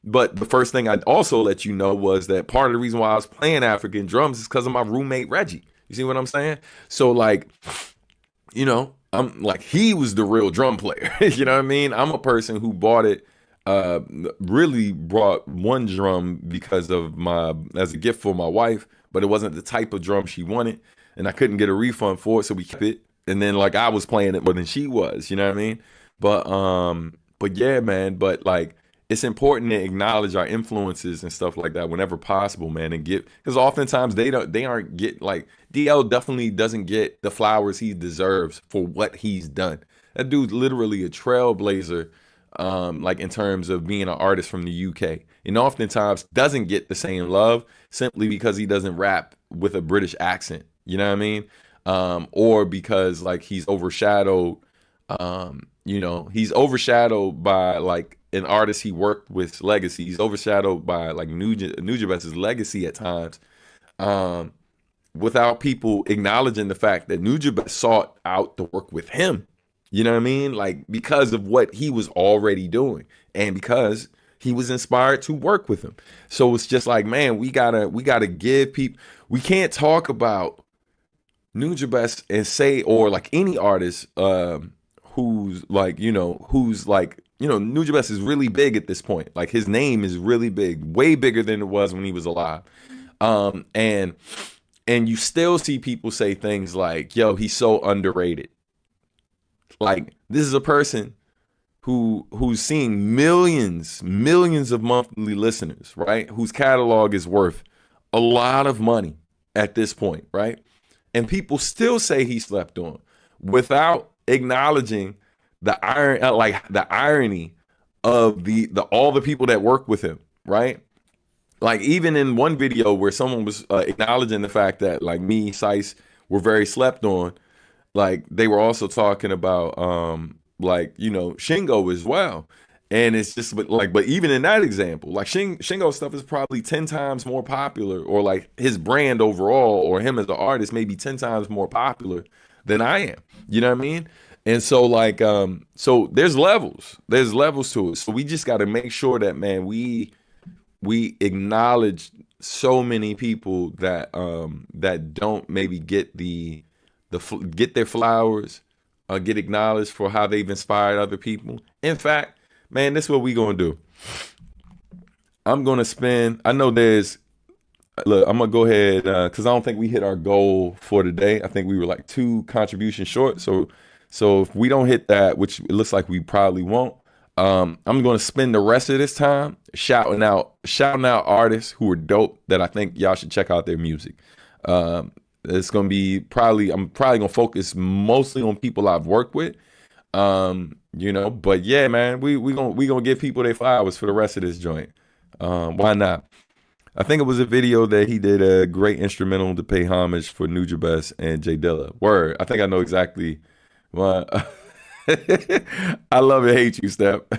But the first thing I'd also let you know was that part of the reason why I was playing African drums is because of my roommate Reggie. You see what I'm saying? So like, you know, I'm like, he was the real drum player. You know what I mean? I'm a person who bought it, really brought one drum because of as a gift for my wife, but it wasn't the type of drum she wanted. And I couldn't get a refund for it. So we kept it. And then like I was playing it more than she was, you know what I mean? But yeah, man, but like, it's important to acknowledge our influences and stuff like that whenever possible, man, and because oftentimes they aren't get like DL definitely doesn't get the flowers he deserves for what he's done. That dude's literally a trailblazer, like in terms of being an artist from the UK, and oftentimes doesn't get the same love simply because he doesn't rap with a British accent. You know what I mean? Or because like he's overshadowed. He's overshadowed by like an artist he worked with legacy. He's overshadowed by like Nujabes' legacy at times, without people acknowledging the fact that Nujabes sought out to work with him. You know what I mean? Like because of what he was already doing and because he was inspired to work with him. So it's just like, man, we gotta give people, we can't talk about Nujabes and say, or like any artist, who's like, Nujabes is really big at this point. Like his name is really big, way bigger than it was when he was alive. And you still see people say things like, yo, he's so underrated. Like this is a person who's seeing millions of monthly listeners, right? Whose catalog is worth a lot of money at this point, right? And people still say he slept on without acknowledging the irony of the all the people that work with him, right? Like even in one video where someone was acknowledging the fact that like me, Sice were very slept on, like they were also talking about Shingo as well. And it's just but even in that example, like Shingo stuff is probably 10 times more popular, or like his brand overall, or him as an artist may be 10 times more popular than I am. You know what I mean? And so like so there's levels to it. So we just got to make sure that, man, we acknowledge so many people that that don't maybe get get their flowers, get acknowledged for how they've inspired other people. In fact, man, this is what we gonna do. I'm gonna spend. I know there's. Look, I'm gonna go ahead because I don't think we hit our goal for today. I think we were like 2 contributions short. So if we don't hit that, which it looks like we probably won't, I'm gonna spend the rest of this time shouting out artists who are dope that I think y'all should check out their music. It's gonna be I'm probably gonna focus mostly on people I've worked with. But yeah, man, we gonna give people their flowers for the rest of this joint. Why not? I think it was a video that he did a great instrumental to pay homage for Nujabes and J Dilla. Word. I think I know exactly what. I love and hate you, Step.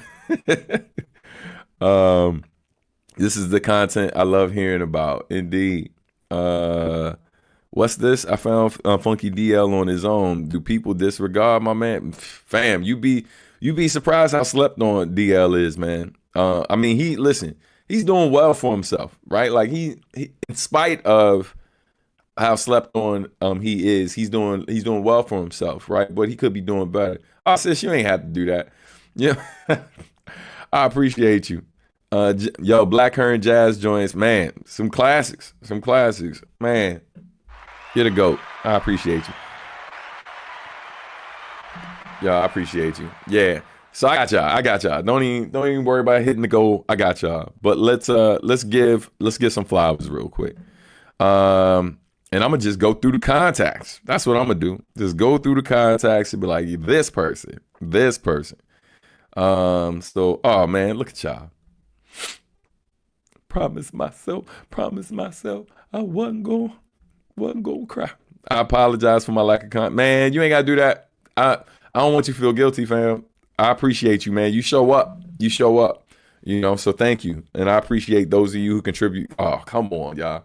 This is the content I love hearing about. Indeed. What's this? I found Funky DL on his own. Do people disregard my man? Fam, you be surprised how slept on DL is, man. I mean, he's doing well for himself, right? Like he in spite of how slept on he is, he's doing well for himself, right? But he could be doing better. Oh, sis, you ain't have to do that. Yeah, I appreciate you. Yo, Black Hearn Jazz joints, man, some classics, man. You're the GOAT. I appreciate you. Yeah, I appreciate you. Yeah. So I got y'all. Don't even worry about hitting the goal. I got y'all. But let's get some flowers real quick. And I'm gonna just go through the contacts. That's what I'm gonna do. Just go through the contacts and be like, this person, this person. So oh man, look at y'all. Promise myself, I wasn't gonna cry. I apologize for my lack of content. Man, you ain't gotta do that. I don't want you to feel guilty, fam. I appreciate you, man. You show up. You know, so thank you. And I appreciate those of you who contribute. Oh, come on, y'all.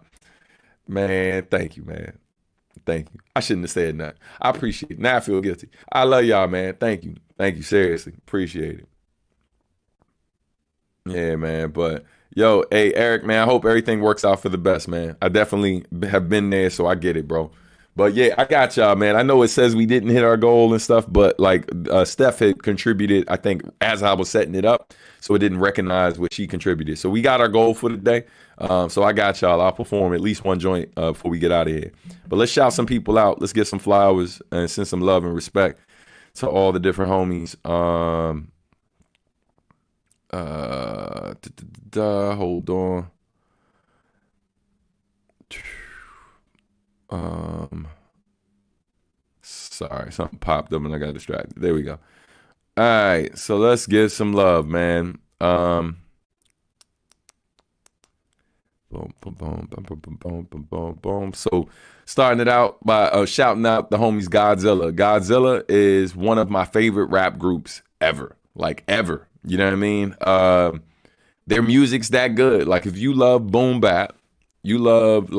Man, thank you, man. Thank you. I shouldn't have said that. I appreciate it. Now I feel guilty. I love y'all, man. Thank you. Thank you. Seriously. Appreciate it. Yeah, man. But yo, hey, Eric, man, I hope everything works out for the best, man. I definitely have been there, so I get it, bro. But yeah, I got y'all, man. I know it says we didn't hit our goal and stuff, but like Steph had contributed, I think, as I was setting it up, so it didn't recognize what she contributed. So we got our goal for the day. So I got y'all. I'll perform at least one joint before we get out of here. But let's shout some people out. Let's get some flowers and send some love and respect to all the different homies. Hold on. Sorry, something popped up and I got distracted. There we go. All right, so let's get some love, man. Boom, boom, boom, boom, boom, boom, boom, boom, boom, boom. So, starting it out by shouting out the homies Godzilla. Godzilla is one of my favorite rap groups ever, like ever. You know what I mean? Their music's that good. Like if you love boom bap, you love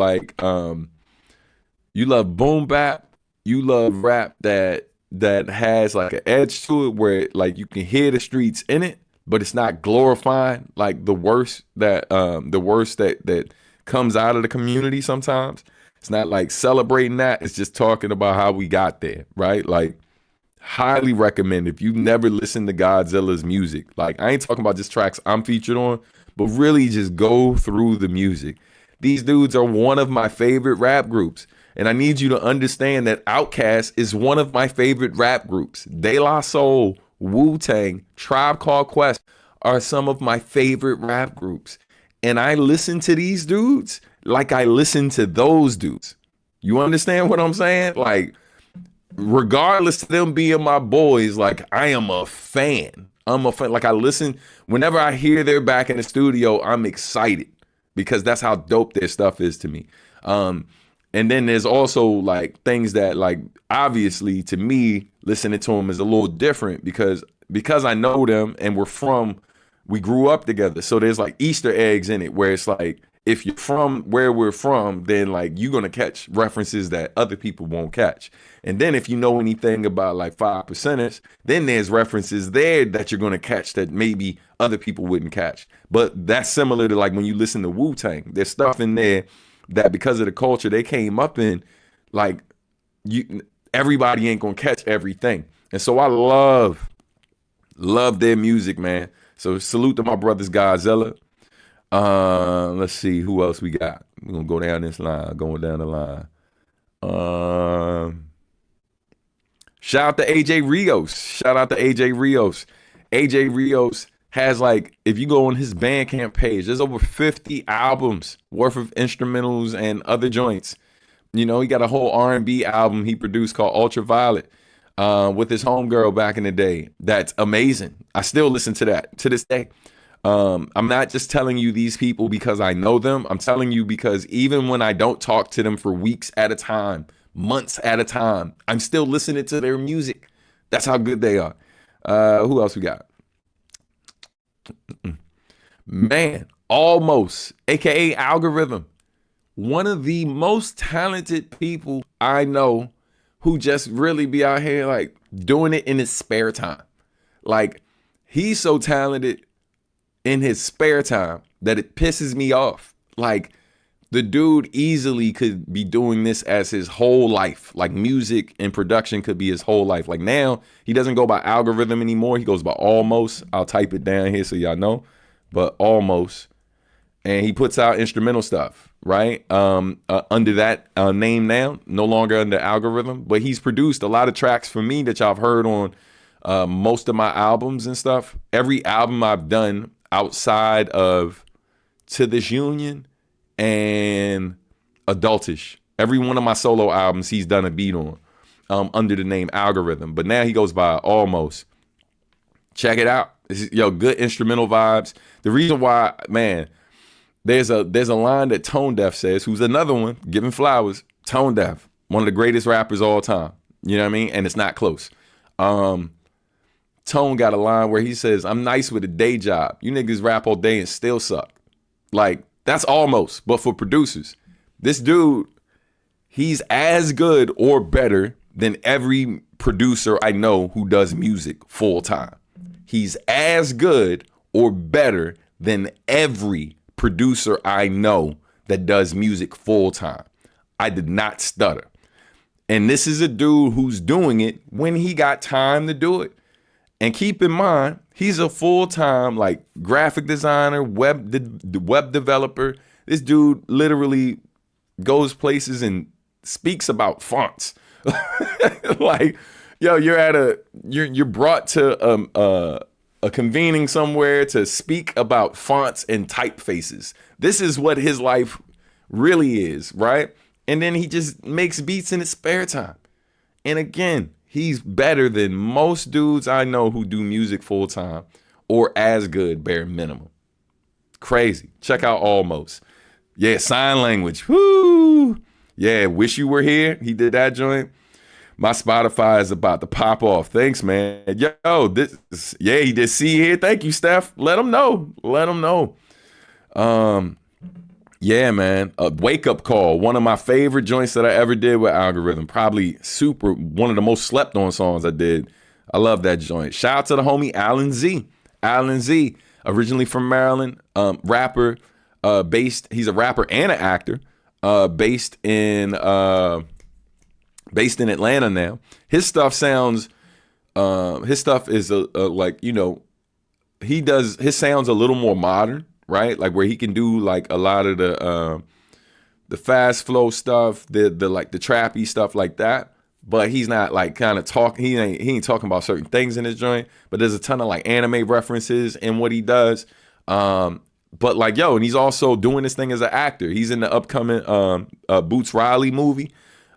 you love boom bap, you love rap that has like an edge to it where like you can hear the streets in it, but it's not glorifying like the worst that comes out of the community sometimes. It's not like celebrating that. It's just talking about how we got there, right? Like highly recommend if you've never listened to Godzilla's music. Like I ain't talking about just tracks I'm featured on, but really just go through the music. These dudes are one of my favorite rap groups. And I need you to understand that Outkast is one of my favorite rap groups. De La Soul, Wu-Tang, Tribe Called Quest are some of my favorite rap groups. And I listen to these dudes like I listen to those dudes. You understand what I'm saying? Like, regardless of them being my boys, like I am a fan. I'm a fan. Like I listen, whenever I hear they're back in the studio, I'm excited because that's how dope their stuff is to me. And then there's also like things that like obviously to me listening to them is a little different because I know them and we grew up together. So there's like Easter eggs in it where it's like if you're from where we're from, then like you're gonna catch references that other people won't catch. And then if you know anything about like 5%ers, then there's references there that you're gonna catch that maybe other people wouldn't catch. But that's similar to like when you listen to Wu-Tang. There's stuff in there that because of the culture they came up in, like everybody ain't gonna catch everything. And so I love their music, man. So salute to my brothers Godzilla. Let's see who else we got. We're gonna go down this line, going down the line. Shout out to AJ Rios. AJ Rios has like, if you go on his Bandcamp page, there's over 50 albums worth of instrumentals and other joints. You know, he got a whole R&B album he produced called Ultraviolet with his homegirl back in the day. That's amazing. I still listen to that to this day. I'm not just telling you these people because I know them. I'm telling you because even when I don't talk to them for weeks at a time, months at a time, I'm still listening to their music. That's how good they are. Who else we got? Man, Almost, aka Algorithm. one of the most talented people I know who just really be out here like doing it in his spare time. Like, he's so talented in his spare time that it pisses me off. Like, the dude easily could be doing this as his whole life. Like, music and production could be his whole life. Like, now he doesn't go by Algorithm anymore. He goes by Almost. I'll type it down here so y'all know. But Almost. And he puts out instrumental stuff, right? Under that name now, no longer under Algorithm. But he's produced a lot of tracks for me that y'all have heard on most of my albums and stuff. Every album I've done outside of To This Union and Adultish, every one of my solo albums he's done a beat on under the name Algorithm. But now he goes by Almost. Check it out. This is, good instrumental vibes. The reason why, man, there's a line that Tone Deaf says, who's another one, giving flowers. Tone Deaf, one of the greatest rappers of all time. You know what I mean? And it's not close. Tone got a line where he says, "I'm nice with a day job. You niggas rap all day and still suck." Like, that's Almost, but for producers. This dude, he's as good or better than every producer I know who does music full time. He's as good or better than every producer I know that does music full time. I did not stutter. And this is a dude who's doing it when he got time to do it. And keep in mind, he's a full-time like graphic designer, web developer. This dude literally goes places and speaks about fonts. Like, you're brought to a convening somewhere to speak about fonts and typefaces. This is what his life really is, right? And then he just makes beats in his spare time. And again, he's better than most dudes I know who do music full time or as good, bare minimum. Crazy. Check out Almost. Yeah, Sign Language. Woo! Yeah, Wish You Were Here. He did that joint. My Spotify is about to pop off. Thanks, man. He did See Here. Thank you, Steph. Let him know. Yeah, man. A Wake Up Call. One of my favorite joints that I ever did with Algorithm. Probably one of the most slept on songs I did. I love that joint. Shout out to the homie Alan Z. Alan Z, originally from Maryland, rapper, he's a rapper and an actor, based in Atlanta now. His stuff is his sound's a little more modern, right? Like where he can do like a lot of the fast flow stuff, the trappy stuff like that. But he's not like kind of talking. He ain't talking about certain things in his joint. But there's a ton of like anime references in what he does. But like and he's also doing this thing as an actor. He's in the upcoming Boots Riley movie.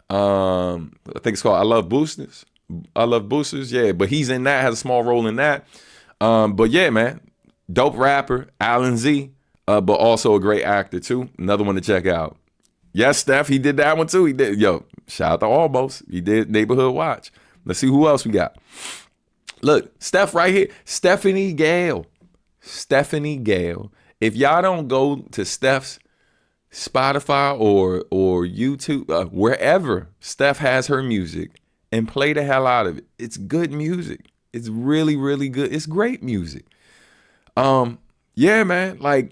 I think it's called I Love Boosters. Yeah, but he's in that, has a small role in that. But yeah, man, dope rapper, Alan Z, but also a great actor too. Another one to check out. Yes, Steph, he did that one too. He did. Shout out to Almost. He did Neighborhood Watch. Let's see who else we got. Look, Steph right here. Stephanie Gale. If y'all don't go to Steph's Spotify or YouTube, wherever Steph has her music, and play the hell out of it. It's good music. It's really, really good. It's great music. Yeah, man.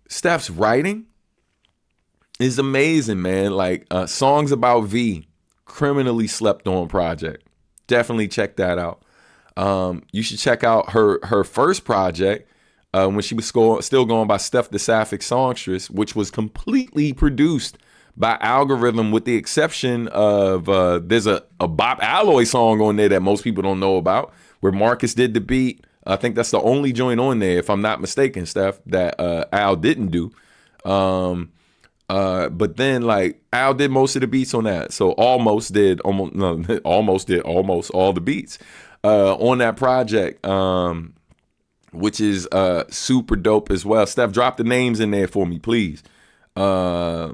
Steph's writing is amazing, man. Songs About V, criminally slept on project. Definitely check that out. You should check out her first project when she was still going by Steph the Sapphic Songstress, which was completely produced by Algorithm, with the exception of there's a Bop Alloy song on there that most people don't know about, where Marcus did the beat. I think that's the only joint on there, if I'm not mistaken, Steph, that Al didn't do. But then Al did most of the beats on that. So almost did almost all the beats on that project, which is super dope as well. Steph, drop the names in there for me, please. Yeah,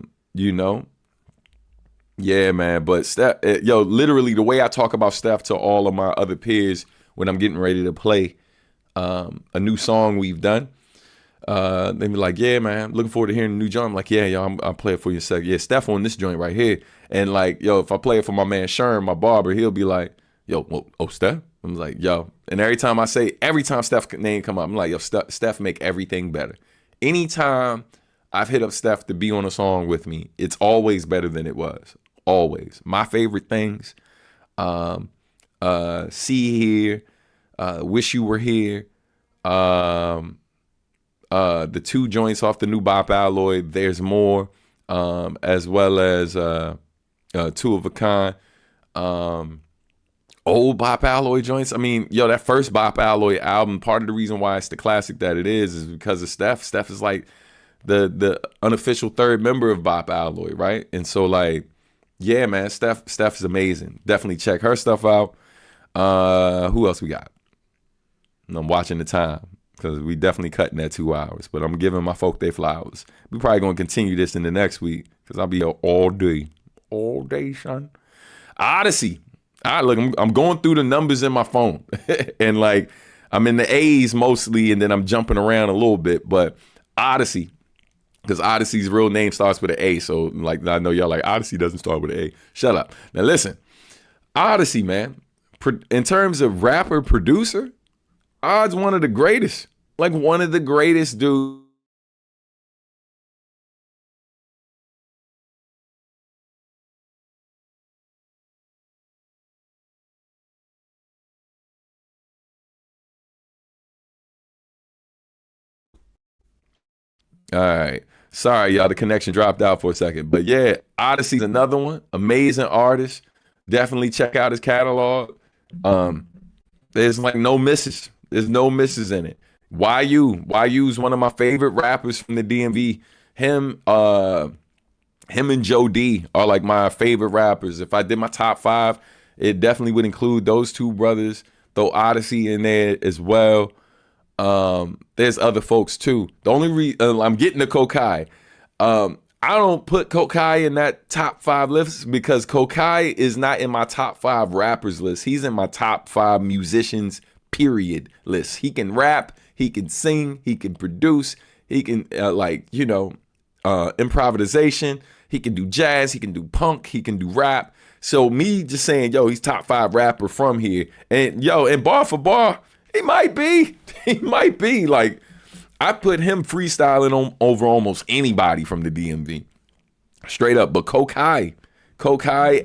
man. But Steph, literally the way I talk about Steph to all of my other peers when I'm getting ready to play a new song we've done, They be like, yeah, man, looking forward to hearing the new joint. I'm like, yeah, yo, I'll play it for you in a second. Yeah, Steph on this joint right here. And like, yo, if I play it for my man Sherm, my barber, he'll be like, yo, Steph? I'm like, yo. And every time Steph's name come up, I'm like, yo, Steph make everything better. Anytime I've hit up Steph to be on a song with me, it's always better than it was. Always. My favorite things, See Here, Wish You Were Here, the two joints off the new Bop Alloy, There's More, as well as Two of a Kind, old Bop Alloy joints. I mean, yo, that first Bop Alloy album, part of the reason why it's the classic that it is because of Steph. Steph is like the unofficial third member of Bop Alloy, right? And so like, yeah, man, Steph is amazing. Definitely check her stuff out. Who else we got? And I'm watching the time because we definitely cutting that 2 hours, but I'm giving my folk their flowers. We probably gonna continue this in the next week because I'll be here all day, son. Odyssey. I'm going through the numbers in my phone, and like I'm in the A's mostly, and then I'm jumping around a little bit. But Odyssey, because Odyssey's real name starts with an A, so like I know y'all like Odyssey doesn't start with an A. Shut up. Now listen, Odyssey, man. In terms of rapper producer, Odd's one of the greatest. Like one of the greatest dudes. All right. Sorry, y'all. The connection dropped out for a second. But yeah, Odyssey's another one. Amazing artist. Definitely check out his catalog. There's like no misses. There's no misses in it. YU's one of my favorite rappers from the DMV. Him and Joe D are like my favorite rappers. If I did my top 5, it definitely would include those two brothers. Throw Odyssey in there as well. There's other folks too. The only I'm getting to Kokai. I don't put Kokai in that top 5 list because Kokai is not in my top 5 rappers list. He's in my top 5 musicians, period, list. He can rap, he can sing, he can produce, he can improvisation, he can do jazz, he can do punk, he can do rap. So me just saying, yo, he's top 5 rapper from here. And yo, and bar for bar, he might be. He might be. Like, I put him freestyling over almost anybody from the DMV. Straight up. But Kokai,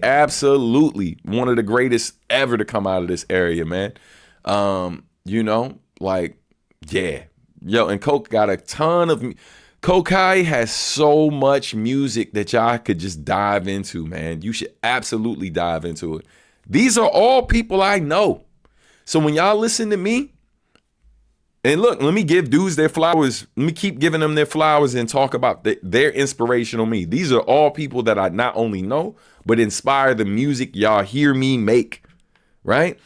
absolutely one of the greatest ever to come out of this area, man. Like, yeah. Yo, and Coke got a ton of... Kokai has so much music that y'all could just dive into, man. You should absolutely dive into it. These are all people I know. So when y'all listen to me, and look, let me give dudes their flowers. Let me keep giving them their flowers and talk about their inspirational me. These are all people that I not only know, but inspire the music y'all hear me make, right?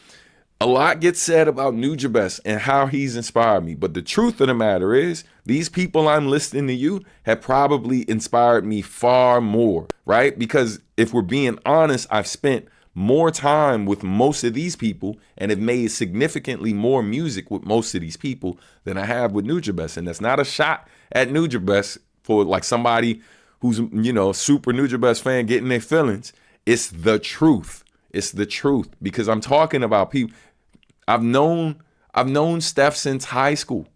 A lot gets said about Nujabes and how he's inspired me. But the truth of the matter is, these people I'm listing to you have probably inspired me far more, right? Because if we're being honest, I've spent more time with most of these people and have made significantly more music with most of these people than I have with Nujabes. And that's not a shot at Nujabes for like somebody who's, super Nujabes fan getting their feelings. It's the truth. It's the truth because I'm talking about people. I've known Steph since high school.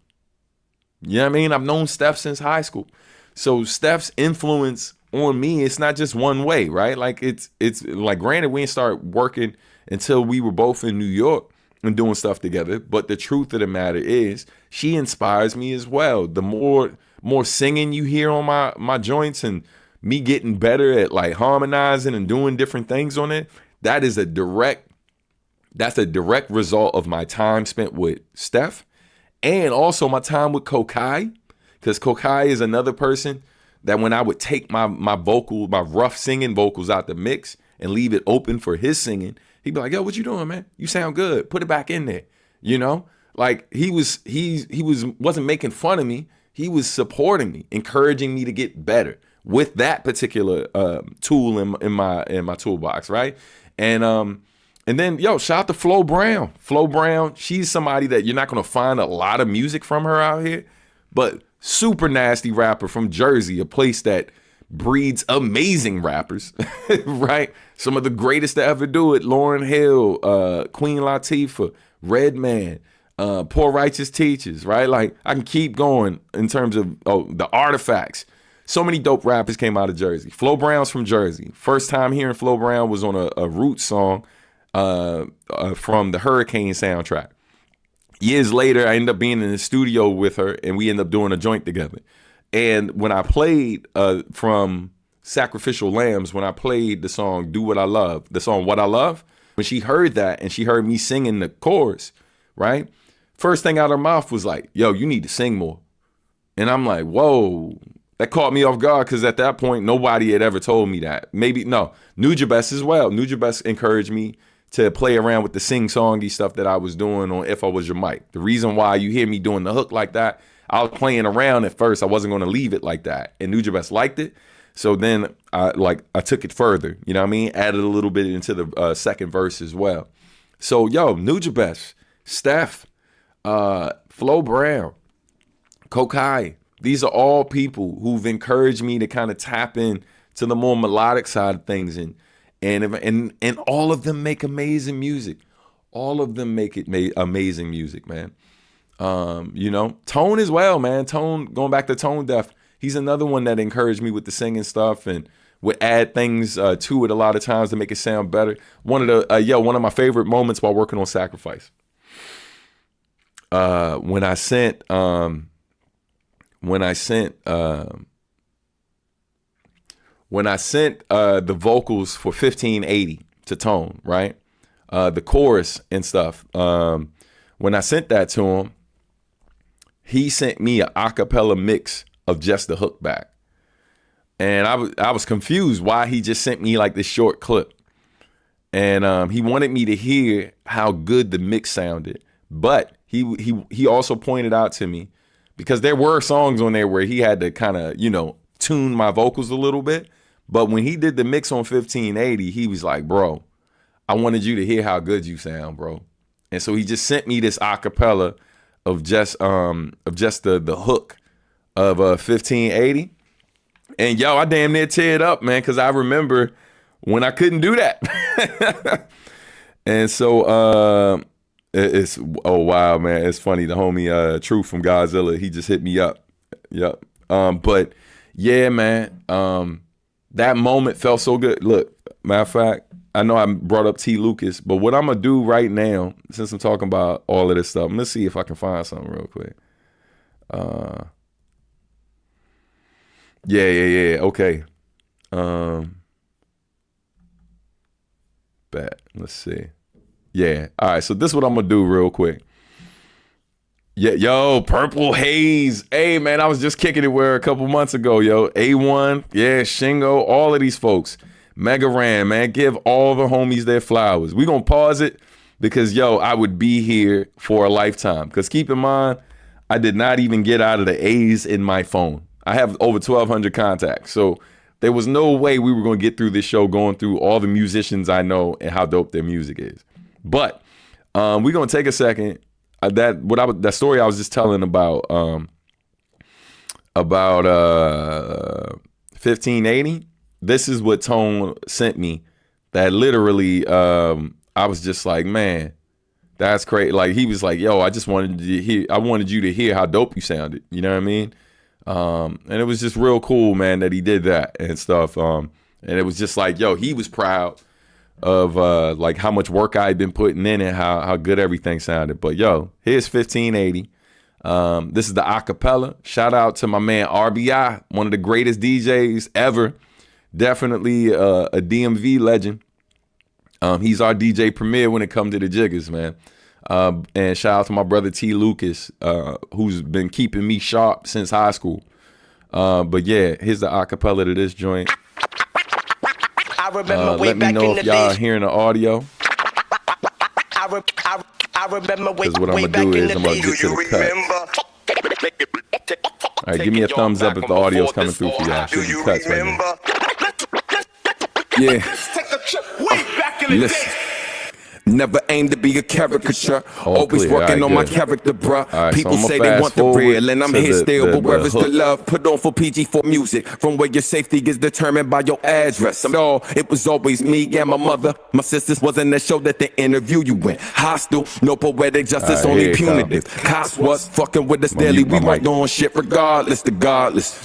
You know what I mean? I've known Steph since high school. So Steph's influence on me, it's not just one way, right? Like it's like, granted, we didn't start working until we were both in New York and doing stuff together. But the truth of the matter is she inspires me as well. The more singing you hear on my joints and me getting better at like harmonizing and doing different things on it, that's a direct result of my time spent with Steph and also my time with Kokai, because Kokai is another person that when I would take my rough singing vocals out the mix and leave it open for his singing, he'd be like, yo, what you doing, man? You sound good. Put it back in there. Like he wasn't making fun of me. He was supporting me, encouraging me to get better with that particular tool in my toolbox, right? And then, yo, shout out to Flo Brown. Flo Brown, she's somebody that you're not going to find a lot of music from her out here, but super nasty rapper from Jersey, a place that breeds amazing rappers, right? Some of the greatest to ever do it: Lauryn Hill, Queen Latifah, Redman, Poor Righteous Teachers, right? Like, I can keep going in terms of the Artifacts. So many dope rappers came out of Jersey. Flo Brown's from Jersey. First time hearing Flo Brown was on a Roots song from the Hurricane soundtrack. Years later, I ended up being in the studio with her, and we ended up doing a joint together. And when I played from Sacrificial Lambs, when I played the song Do What I Love, the song What I Love, when she heard that and she heard me singing the chorus, right? First thing out of her mouth was like, yo, you need to sing more. And I'm like, whoa. That caught me off guard because at that point, nobody had ever told me that. Maybe, no, Nujabes as well. Nujabes encouraged me to play around with the sing-songy stuff that I was doing on If I Was Your Mic. The reason why you hear me doing the hook like that, I was playing around at first. I wasn't going to leave it like that. And Nujabes liked it. So then I took it further, you know what I mean? Added a little bit into the second verse as well. So, yo, Nujabes, Steph, Flo Brown, Kokai, these are all people who've encouraged me to kind of tap in to the more melodic side of things. And all of them make amazing music. All of them make amazing music, man. You know, Tone as well, man. Tone, going back to Tone Deaf, he's another one that encouraged me with the singing stuff and would add things to it a lot of times to make it sound better. One of my favorite moments while working on Sacrifice. When I sent the vocals for 1580 to Tone, right? The chorus and stuff. When I sent that to him, he sent me an acapella mix of just the hook back. And I was confused why he just sent me like this short clip. And he wanted me to hear how good the mix sounded. But he also pointed out to me, because there were songs on there where he had to kind of, you know, tune my vocals a little bit. But when he did the mix on 1580, he was like, bro, I wanted you to hear how good you sound, bro. And so he just sent me this acapella of just the hook of 1580. And yo, I damn near teared up, man, because I remember when I couldn't do that. And so it's, oh wow, man, it's funny. The homie Truth from Godzilla, he just hit me up. Yep. But yeah, man, that moment felt so good. Look, matter of fact, I know I brought up T. Lucas, but what I'm gonna do right now, since I'm talking about all of this stuff, I'm gonna see if I can find something real quick. Yeah. Okay. Bet. Let's see. Yeah. All right. So this is what I'm gonna do real quick. Yeah. Yo, Purple Haze. Hey, man, I was just kicking it where a couple months ago. Yo, A1. Yeah, Shingo. All of these folks. Mega Ran, man. Give all the homies their flowers. We gonna pause it because yo, I would be here for a lifetime. Because keep in mind, I did not even get out of the A's in my phone. I have over 1,200 contacts. So there was no way we were going to get through this show going through all the musicians I know and how dope their music is. But we're going to take a second. That story I was just telling about 1580. This is what Tone sent me. That literally, I was just like, man, that's crazy. Like, he was like, yo, I wanted you to hear how dope you sounded. You know what I mean? And it was just real cool, man, that he did that and stuff. And it was just like, yo, he was proud of like how much work I had been putting in and how good everything sounded. But yo, here's 1580. This is the acapella. Shout out to my man RBI, one of the greatest DJs ever. Definitely a DMV legend. He's our DJ premier when it comes to the jiggers, man. And shout out to my brother T. Lucas, who's been keeping me sharp since high school. But yeah, here's the acapella to this joint. Let me know if y'all hearing the audio. Because what I'm going to do is I'm going to get to the cuts. All right, give me a thumbs up if the audio's coming through for y'all. Shoot the cuts right now. Yeah. Listen. Never aimed to be a caricature. All Always clear. working All on right, my good. character, bruh. All right, so People I'ma say they fast want the forward real, and I'm to here the- still. the- But where the is the hook. love? Put on for PG4 music. From where your safety is determined by your address. It was always me and my mother. My sisters wasn't the show that they interview you in. Hostile, no poetic justice, All right, only here it come. punitive. Cops was fucking with us I'ma daily. mute We my weren't mic. doing shit regardless.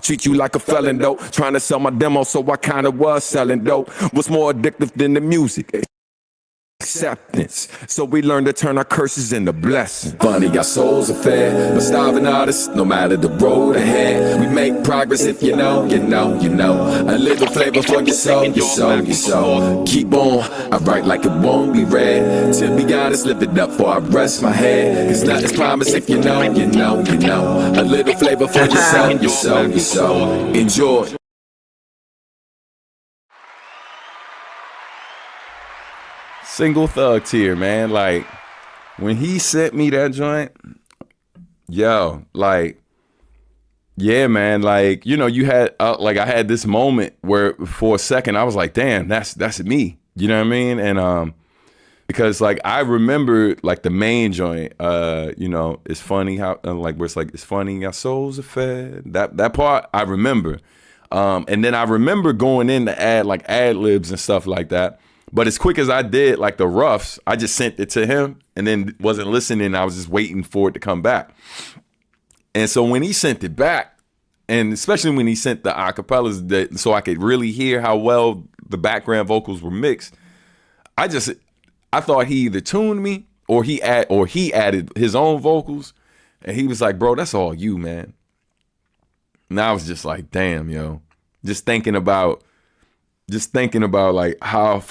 Treat you like a felon though. Trying to sell my demo, so I kinda was selling dope. What's more addictive than the music? Acceptance. So we learn to turn our curses into blessings. Funny, our souls are fair, but starving artists, no matter the road ahead. We make progress if you know, you know, you know. A little flavor for your soul, your soul, your soul. Keep on, I write like it won't be read. To be honest, lift it up before I rest my head. Cause nothing's promised if you know, you know, you know. A little flavor for your soul, your soul, your soul. Enjoy. Single Thug tier, man. Like, when he sent me that joint, yo, like, yeah, man. Like, you know, you had like I had this moment where for a second I was like, damn, that's me. You know what I mean? And because like I remember like the main joint, you know, it's funny how like where it's like it's funny our souls are fed. That part I remember. And then I remember going in to add like ad libs and stuff like that. But as quick as I did like the roughs, I just sent it to him and then wasn't listening. I was just waiting for it to come back. And so when he sent it back, and especially when he sent the acapellas so I could really hear how well the background vocals were mixed, I thought he either tuned me or he added his own vocals. And he was like, bro, that's all you, man. And I was just like, damn, yo. Just thinking about like how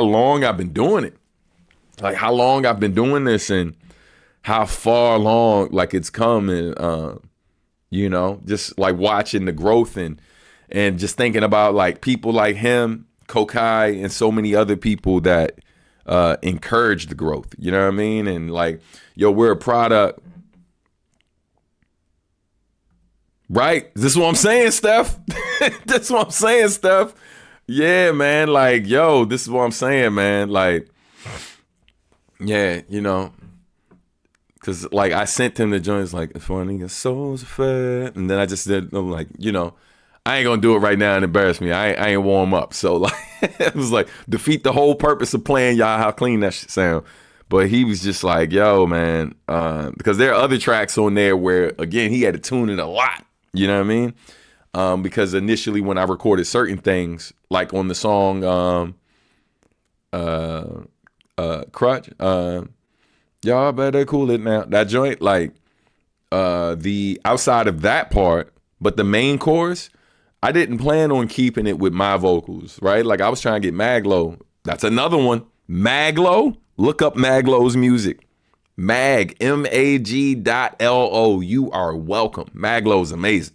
long I've been doing it. Like how long I've been doing this and how far along like it's come, and you know, just like watching the growth and just thinking about like people like him, Kokai, and so many other people that encourage the growth. You know what I mean? And like, yo, we're a product. Right? This is what I'm saying, Steph. This is what I'm saying, Steph. Yeah, man. Like, yo, this is what I'm saying, man. Like, yeah, you know, because like I sent him the joints like, funny, your souls are fed. And then I just did, I'm like, you know, I ain't gonna do it right now and embarrass me. I ain't warm up. So like, it was like defeat the whole purpose of playing y'all how clean that shit sound. But he was just like, yo, man, because there are other tracks on there where, again, he had to tune it a lot. You know what I mean? Because initially when I recorded certain things, like on the song Crutch, y'all better cool it now. That joint, like the outside of that part, but the main chorus, I didn't plan on keeping it with my vocals, right? Like I was trying to get Maglo. That's another one. Maglo, look up Maglo's music. Mag, MAG.LO. You are welcome. Maglo's amazing.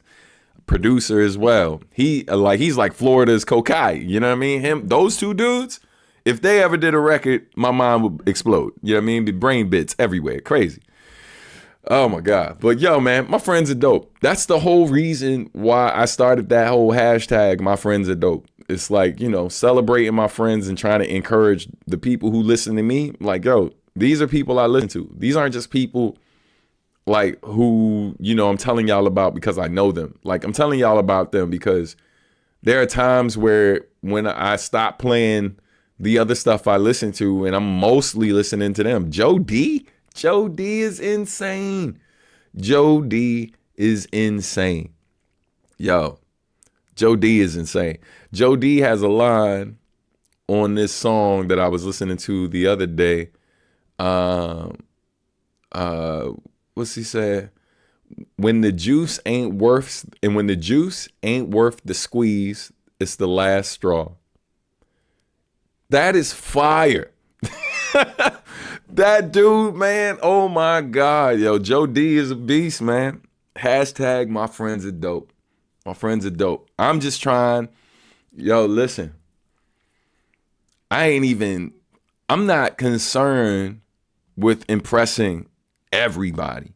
Producer as well. He's like Florida's Kokai. You know what I mean? Those two dudes, if they ever did a record, my mind would explode. You know what I mean? The brain bits everywhere. Crazy. Oh my God. But yo, man, my friends are dope. That's the whole reason why I started that whole hashtag, my friends are dope. It's like, you know, celebrating my friends and trying to encourage the people who listen to me. Like, yo, these are people I listen to. These aren't just people like who, you know, I'm telling y'all about because I know them. Like I'm telling y'all about them because there are times where when I stop playing the other stuff I listen to and I'm mostly listening to them. Joe D is insane. Joe D is insane. Yo, Joe D is insane. Joe D has a line on this song that I was listening to the other day. What's he say? When the juice ain't worth the squeeze, it's the last straw. That is fire. That dude, man. Oh my God. Yo, Joe D is a beast, man. Hashtag my friends are dope. My friends are dope. I'm just trying. Yo, listen. I'm not concerned with impressing everybody.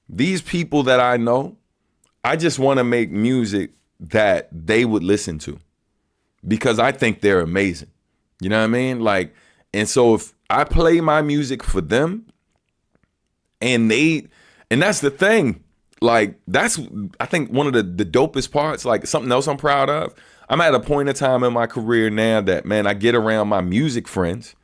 These people that I know, I just want to make music that they would listen to because I think they're amazing. You know what I mean? Like, and so I play my music for them, and that's the thing. Like, that's, I think, one of the dopest parts, like something else I'm proud of. I'm at a point in time in my career now that, man, I get around my music friends,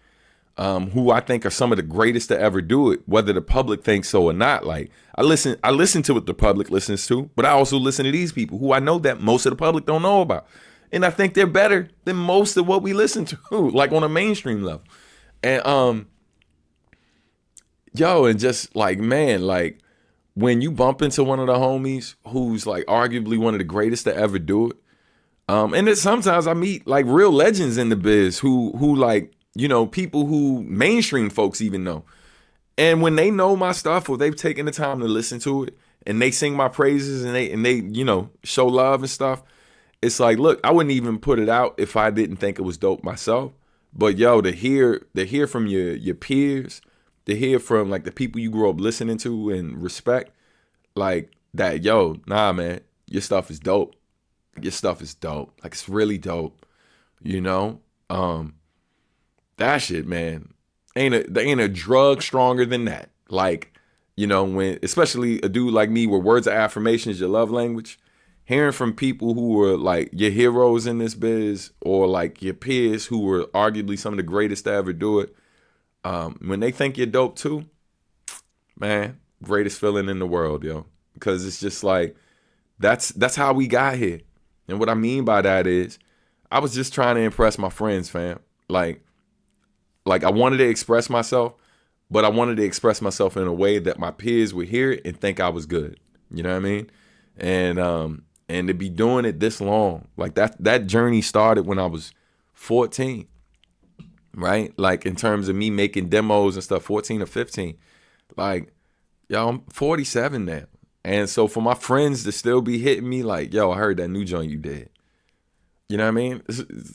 who I think are some of the greatest to ever do it, whether the public thinks so or not. Like, I listen to what the public listens to, but I also listen to these people who I know that most of the public don't know about. And I think they're better than most of what we listen to, like on a mainstream level. And and just like, man, like when you bump into one of the homies who's like arguably one of the greatest to ever do it, and then sometimes I meet like real legends in the biz who like, people who mainstream folks even know. And when they know my stuff or they've taken the time to listen to it and they sing my praises and they show love and stuff, it's like, look, I wouldn't even put it out if I didn't think it was dope myself. But to hear from your peers, to hear from like the people you grew up listening to and respect, like that, nah, man, your stuff is dope. Your stuff is dope. Like, it's really dope. That shit, man, ain't a drug stronger than that. Like, when, especially a dude like me where words of affirmation is your love language, hearing from people who were like your heroes in this biz or like your peers who were arguably some of the greatest to ever do it, when they think you're dope too, man, greatest feeling in the world, because it's just like, that's how we got here. And what I mean by that is I was just trying to impress my friends, fam. Like I wanted to express myself, but I wanted to express myself in a way that my peers would hear it and think I was good. You know what I mean? And to be doing it this long, like that journey started when I was 14, right? Like in terms of me making demos and stuff, 14 or 15. Like, I'm 47 now. And so for my friends to still be hitting me like, I heard that new joint you did. You know what I mean?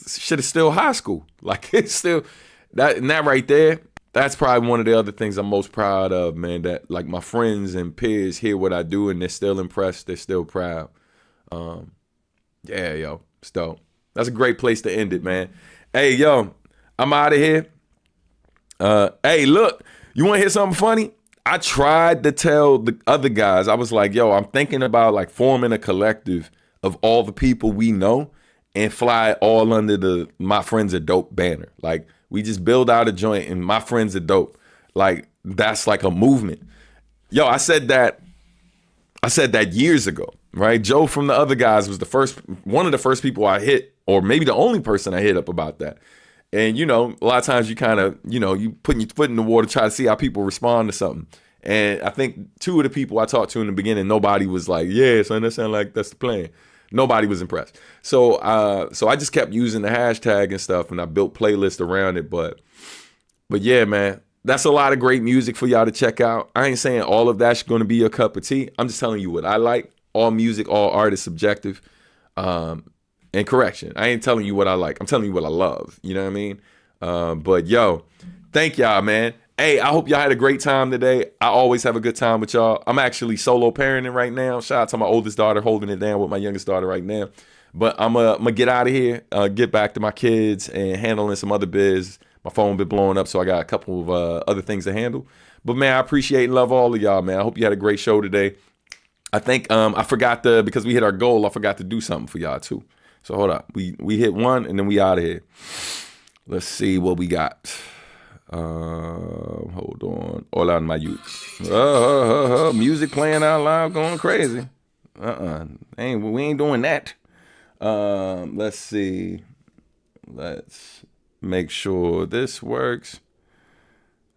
Shit is still high school. Like, it's still, that right there, that's probably one of the other things I'm most proud of, man, that like my friends and peers hear what I do and they're still impressed, they're still proud. It's dope. That's a great place to end it, man. Hey, I'm out of here. Hey, look, you want to hear something funny? I tried to tell the other guys, I was like, I'm thinking about like forming a collective of all the people we know and fly all under the My Friends Are Dope banner. Like, we just build out a joint and My Friends Are Dope. Like, that's like a movement. I said that years ago, right? Joe from the other guys was one of the first people I hit, or maybe the only person I hit up about that. And, a lot of times you kind of, you putting your foot in the water, try to see how people respond to something. And I think two of the people I talked to in the beginning, nobody was like, yeah, son, that sound like that's the plan. Nobody was impressed. So I just kept using the hashtag and stuff, and I built playlists around it. But yeah, man, that's a lot of great music for y'all to check out. I ain't saying all of that's going to be your cup of tea. I'm just telling you what I like. All music, all art is subjective. And correction, I ain't telling you what I like. I'm telling you what I love. You know what I mean? But thank y'all, man. Hey, I hope y'all had a great time today. I always have a good time with y'all. I'm actually solo parenting right now. Shout out to my oldest daughter holding it down with my youngest daughter right now. But I'm gonna get out of here, get back to my kids and handling some other biz. My phone been blowing up, so I got a couple of other things to handle. But man, I appreciate and love all of y'all, man. I hope you had a great show today. I think I forgot because we hit our goal, I forgot to do something for y'all too. So hold up. We hit one and then we out of here. Let's see what we got. Hold on. All out in my youth. Music playing out loud, going crazy. We ain't doing that. Let's see. Let's make sure this works.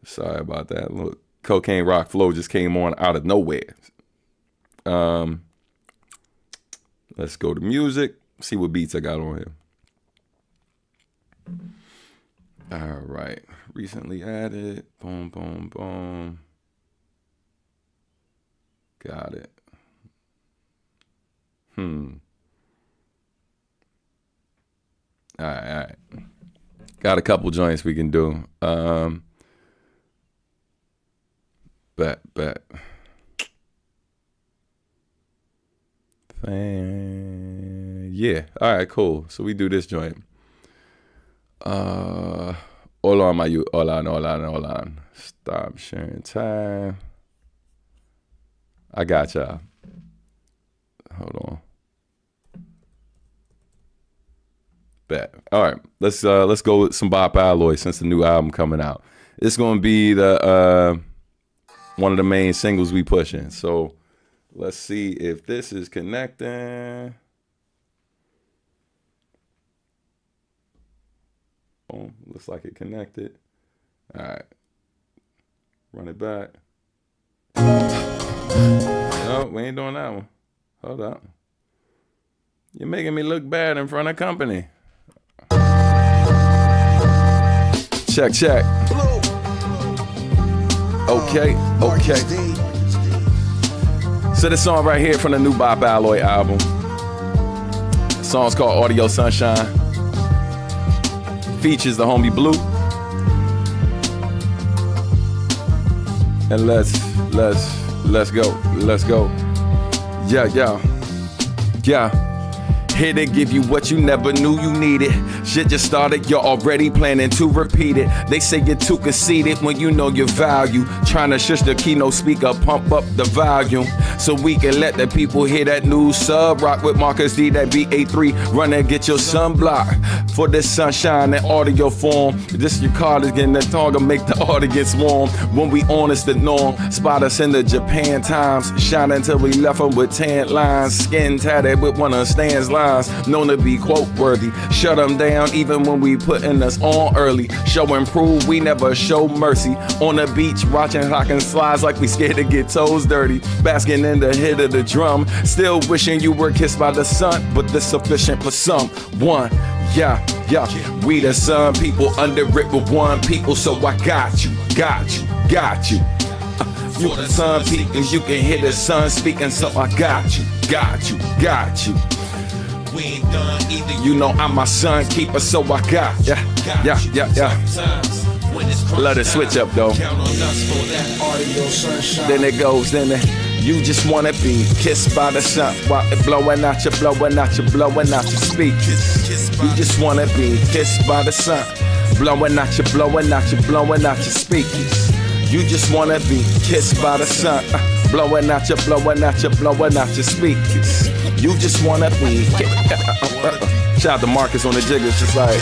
Sorry about that. Look, Cocaine Rock Flow just came on out of nowhere. Let's go to music. See what beats I got on here. All right. Recently added. Boom, boom, boom. Got it. All right. Got a couple joints we can do. Bet. Yeah. All right, cool. So we do this joint. Hold on, my you. Hold on. Stop sharing time. I got y'all. Hold on. Bet. All right, let's go with some Bop Alloy since the new album coming out. It's gonna be the one of the main singles we pushing. So let's see if this is connecting. Oh, looks like it connected. All right, run it back. No, we ain't doing that one. Hold up. You're making me look bad in front of company. Check. Okay. So this song right here from the new Bop Alloy album. The song's called Audio Sunshine. Features the homie Blue. And let's go. Yeah. Here to give you what you never knew you needed. Shit just started, you're already planning to repeat it. They say you're too conceited when you know your value. Trying to shush the keynote speaker, pump up the volume, so we can let the people hear that new sub. Rock with Marcus D, that BA3. Run and get your sunblock for this sunshine in audio form. This your cardigan, the tongue make the audience warm. When we on, it's the norm. Spot us in the Japan Times. Shine until we left them with tan lines. Skin tatted with one of Stan's lines. Known to be quote worthy. Shut them down even when we putting us on early. Show and prove we never show mercy. On the beach watching hocking slides like we scared to get toes dirty. Basking in the hit of the drum. Still wishing you were kissed by the sun, but this sufficient for someone. Yeah. We the sun people under it with one people, so I got you. You the sun people, you can hear the sun speaking, so I got you. We ain't done either. You know I'm my son keeper, so I got yeah. Let it switch up though. Then it goes, you just wanna be kissed by the sun while it blowing out your speakers. You just wanna be kissed by the sun, blowing out your speakers. You just wanna be kissed by the sun, blowing out your speakers. You just wanna be. Shout out to Marcus on the jiggers, just like.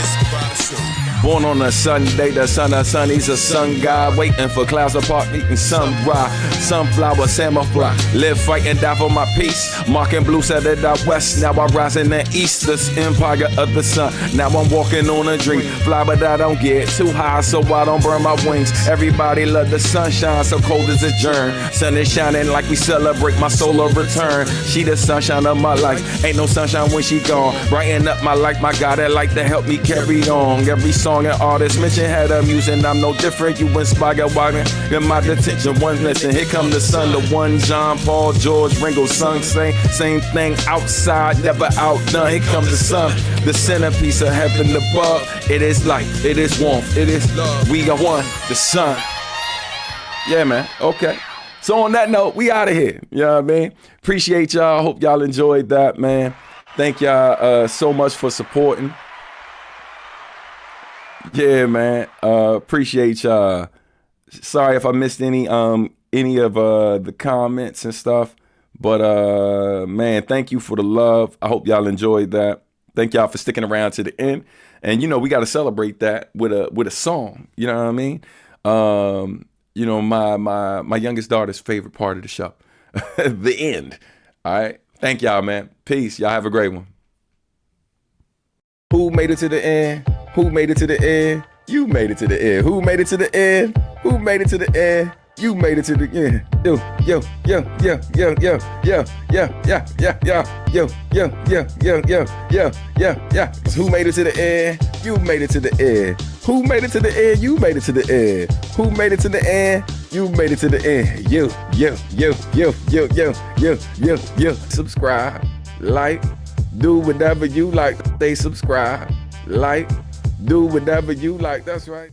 Born on a Sunday, the son of sun, he's a sun god. Waiting for clouds apart, eating sunrise. Sunflower, samurai. Live, fight, and die for my peace. Marking blue, set it out west. Now I rise in the east, this empire of the sun. Now I'm walking on a dream. Fly, but I don't get too high, so I don't burn my wings. Everybody love the sunshine, so cold as a germ. Sun is shining like we celebrate my solar return. She the sunshine of my life. Ain't no sunshine when she gone. Brighten up my life, my God, that like to help me carry on. Every song and artist mention had a music, I'm no different. You inspire walking in my detention. One listen, here come the sun, the one John Paul George Ringo sung, same thing outside, never outdone. Here comes the sun, the centerpiece of heaven above. It is light, it is warmth, it is love. We are one, the sun. Yeah, man. Okay. So on that note, we out of here. You know what I mean? Appreciate y'all. Hope y'all enjoyed that, man. Thank y'all so much for supporting. Yeah, man. Appreciate y'all. Sorry if I missed any of the comments and stuff. But man, thank you for the love. I hope y'all enjoyed that. Thank y'all for sticking around to the end. And you know, we got to celebrate that with a song. You know what I mean? You know, my youngest daughter's favorite part of the show. The end. All right. Thank y'all, man. Peace. Y'all have a great one. Who made it to the end? Who made it to the end? You made it to the end. Who made it to the end? Who made it to the end? You made it to the end. Yo. Who made it to the end? You made it to the end. Who made it to the end? You made it to the end. Who made it to the end? You made it to the end. Yo. Subscribe, like, do whatever you like. Stay subscribed, like, do whatever you like. That's right.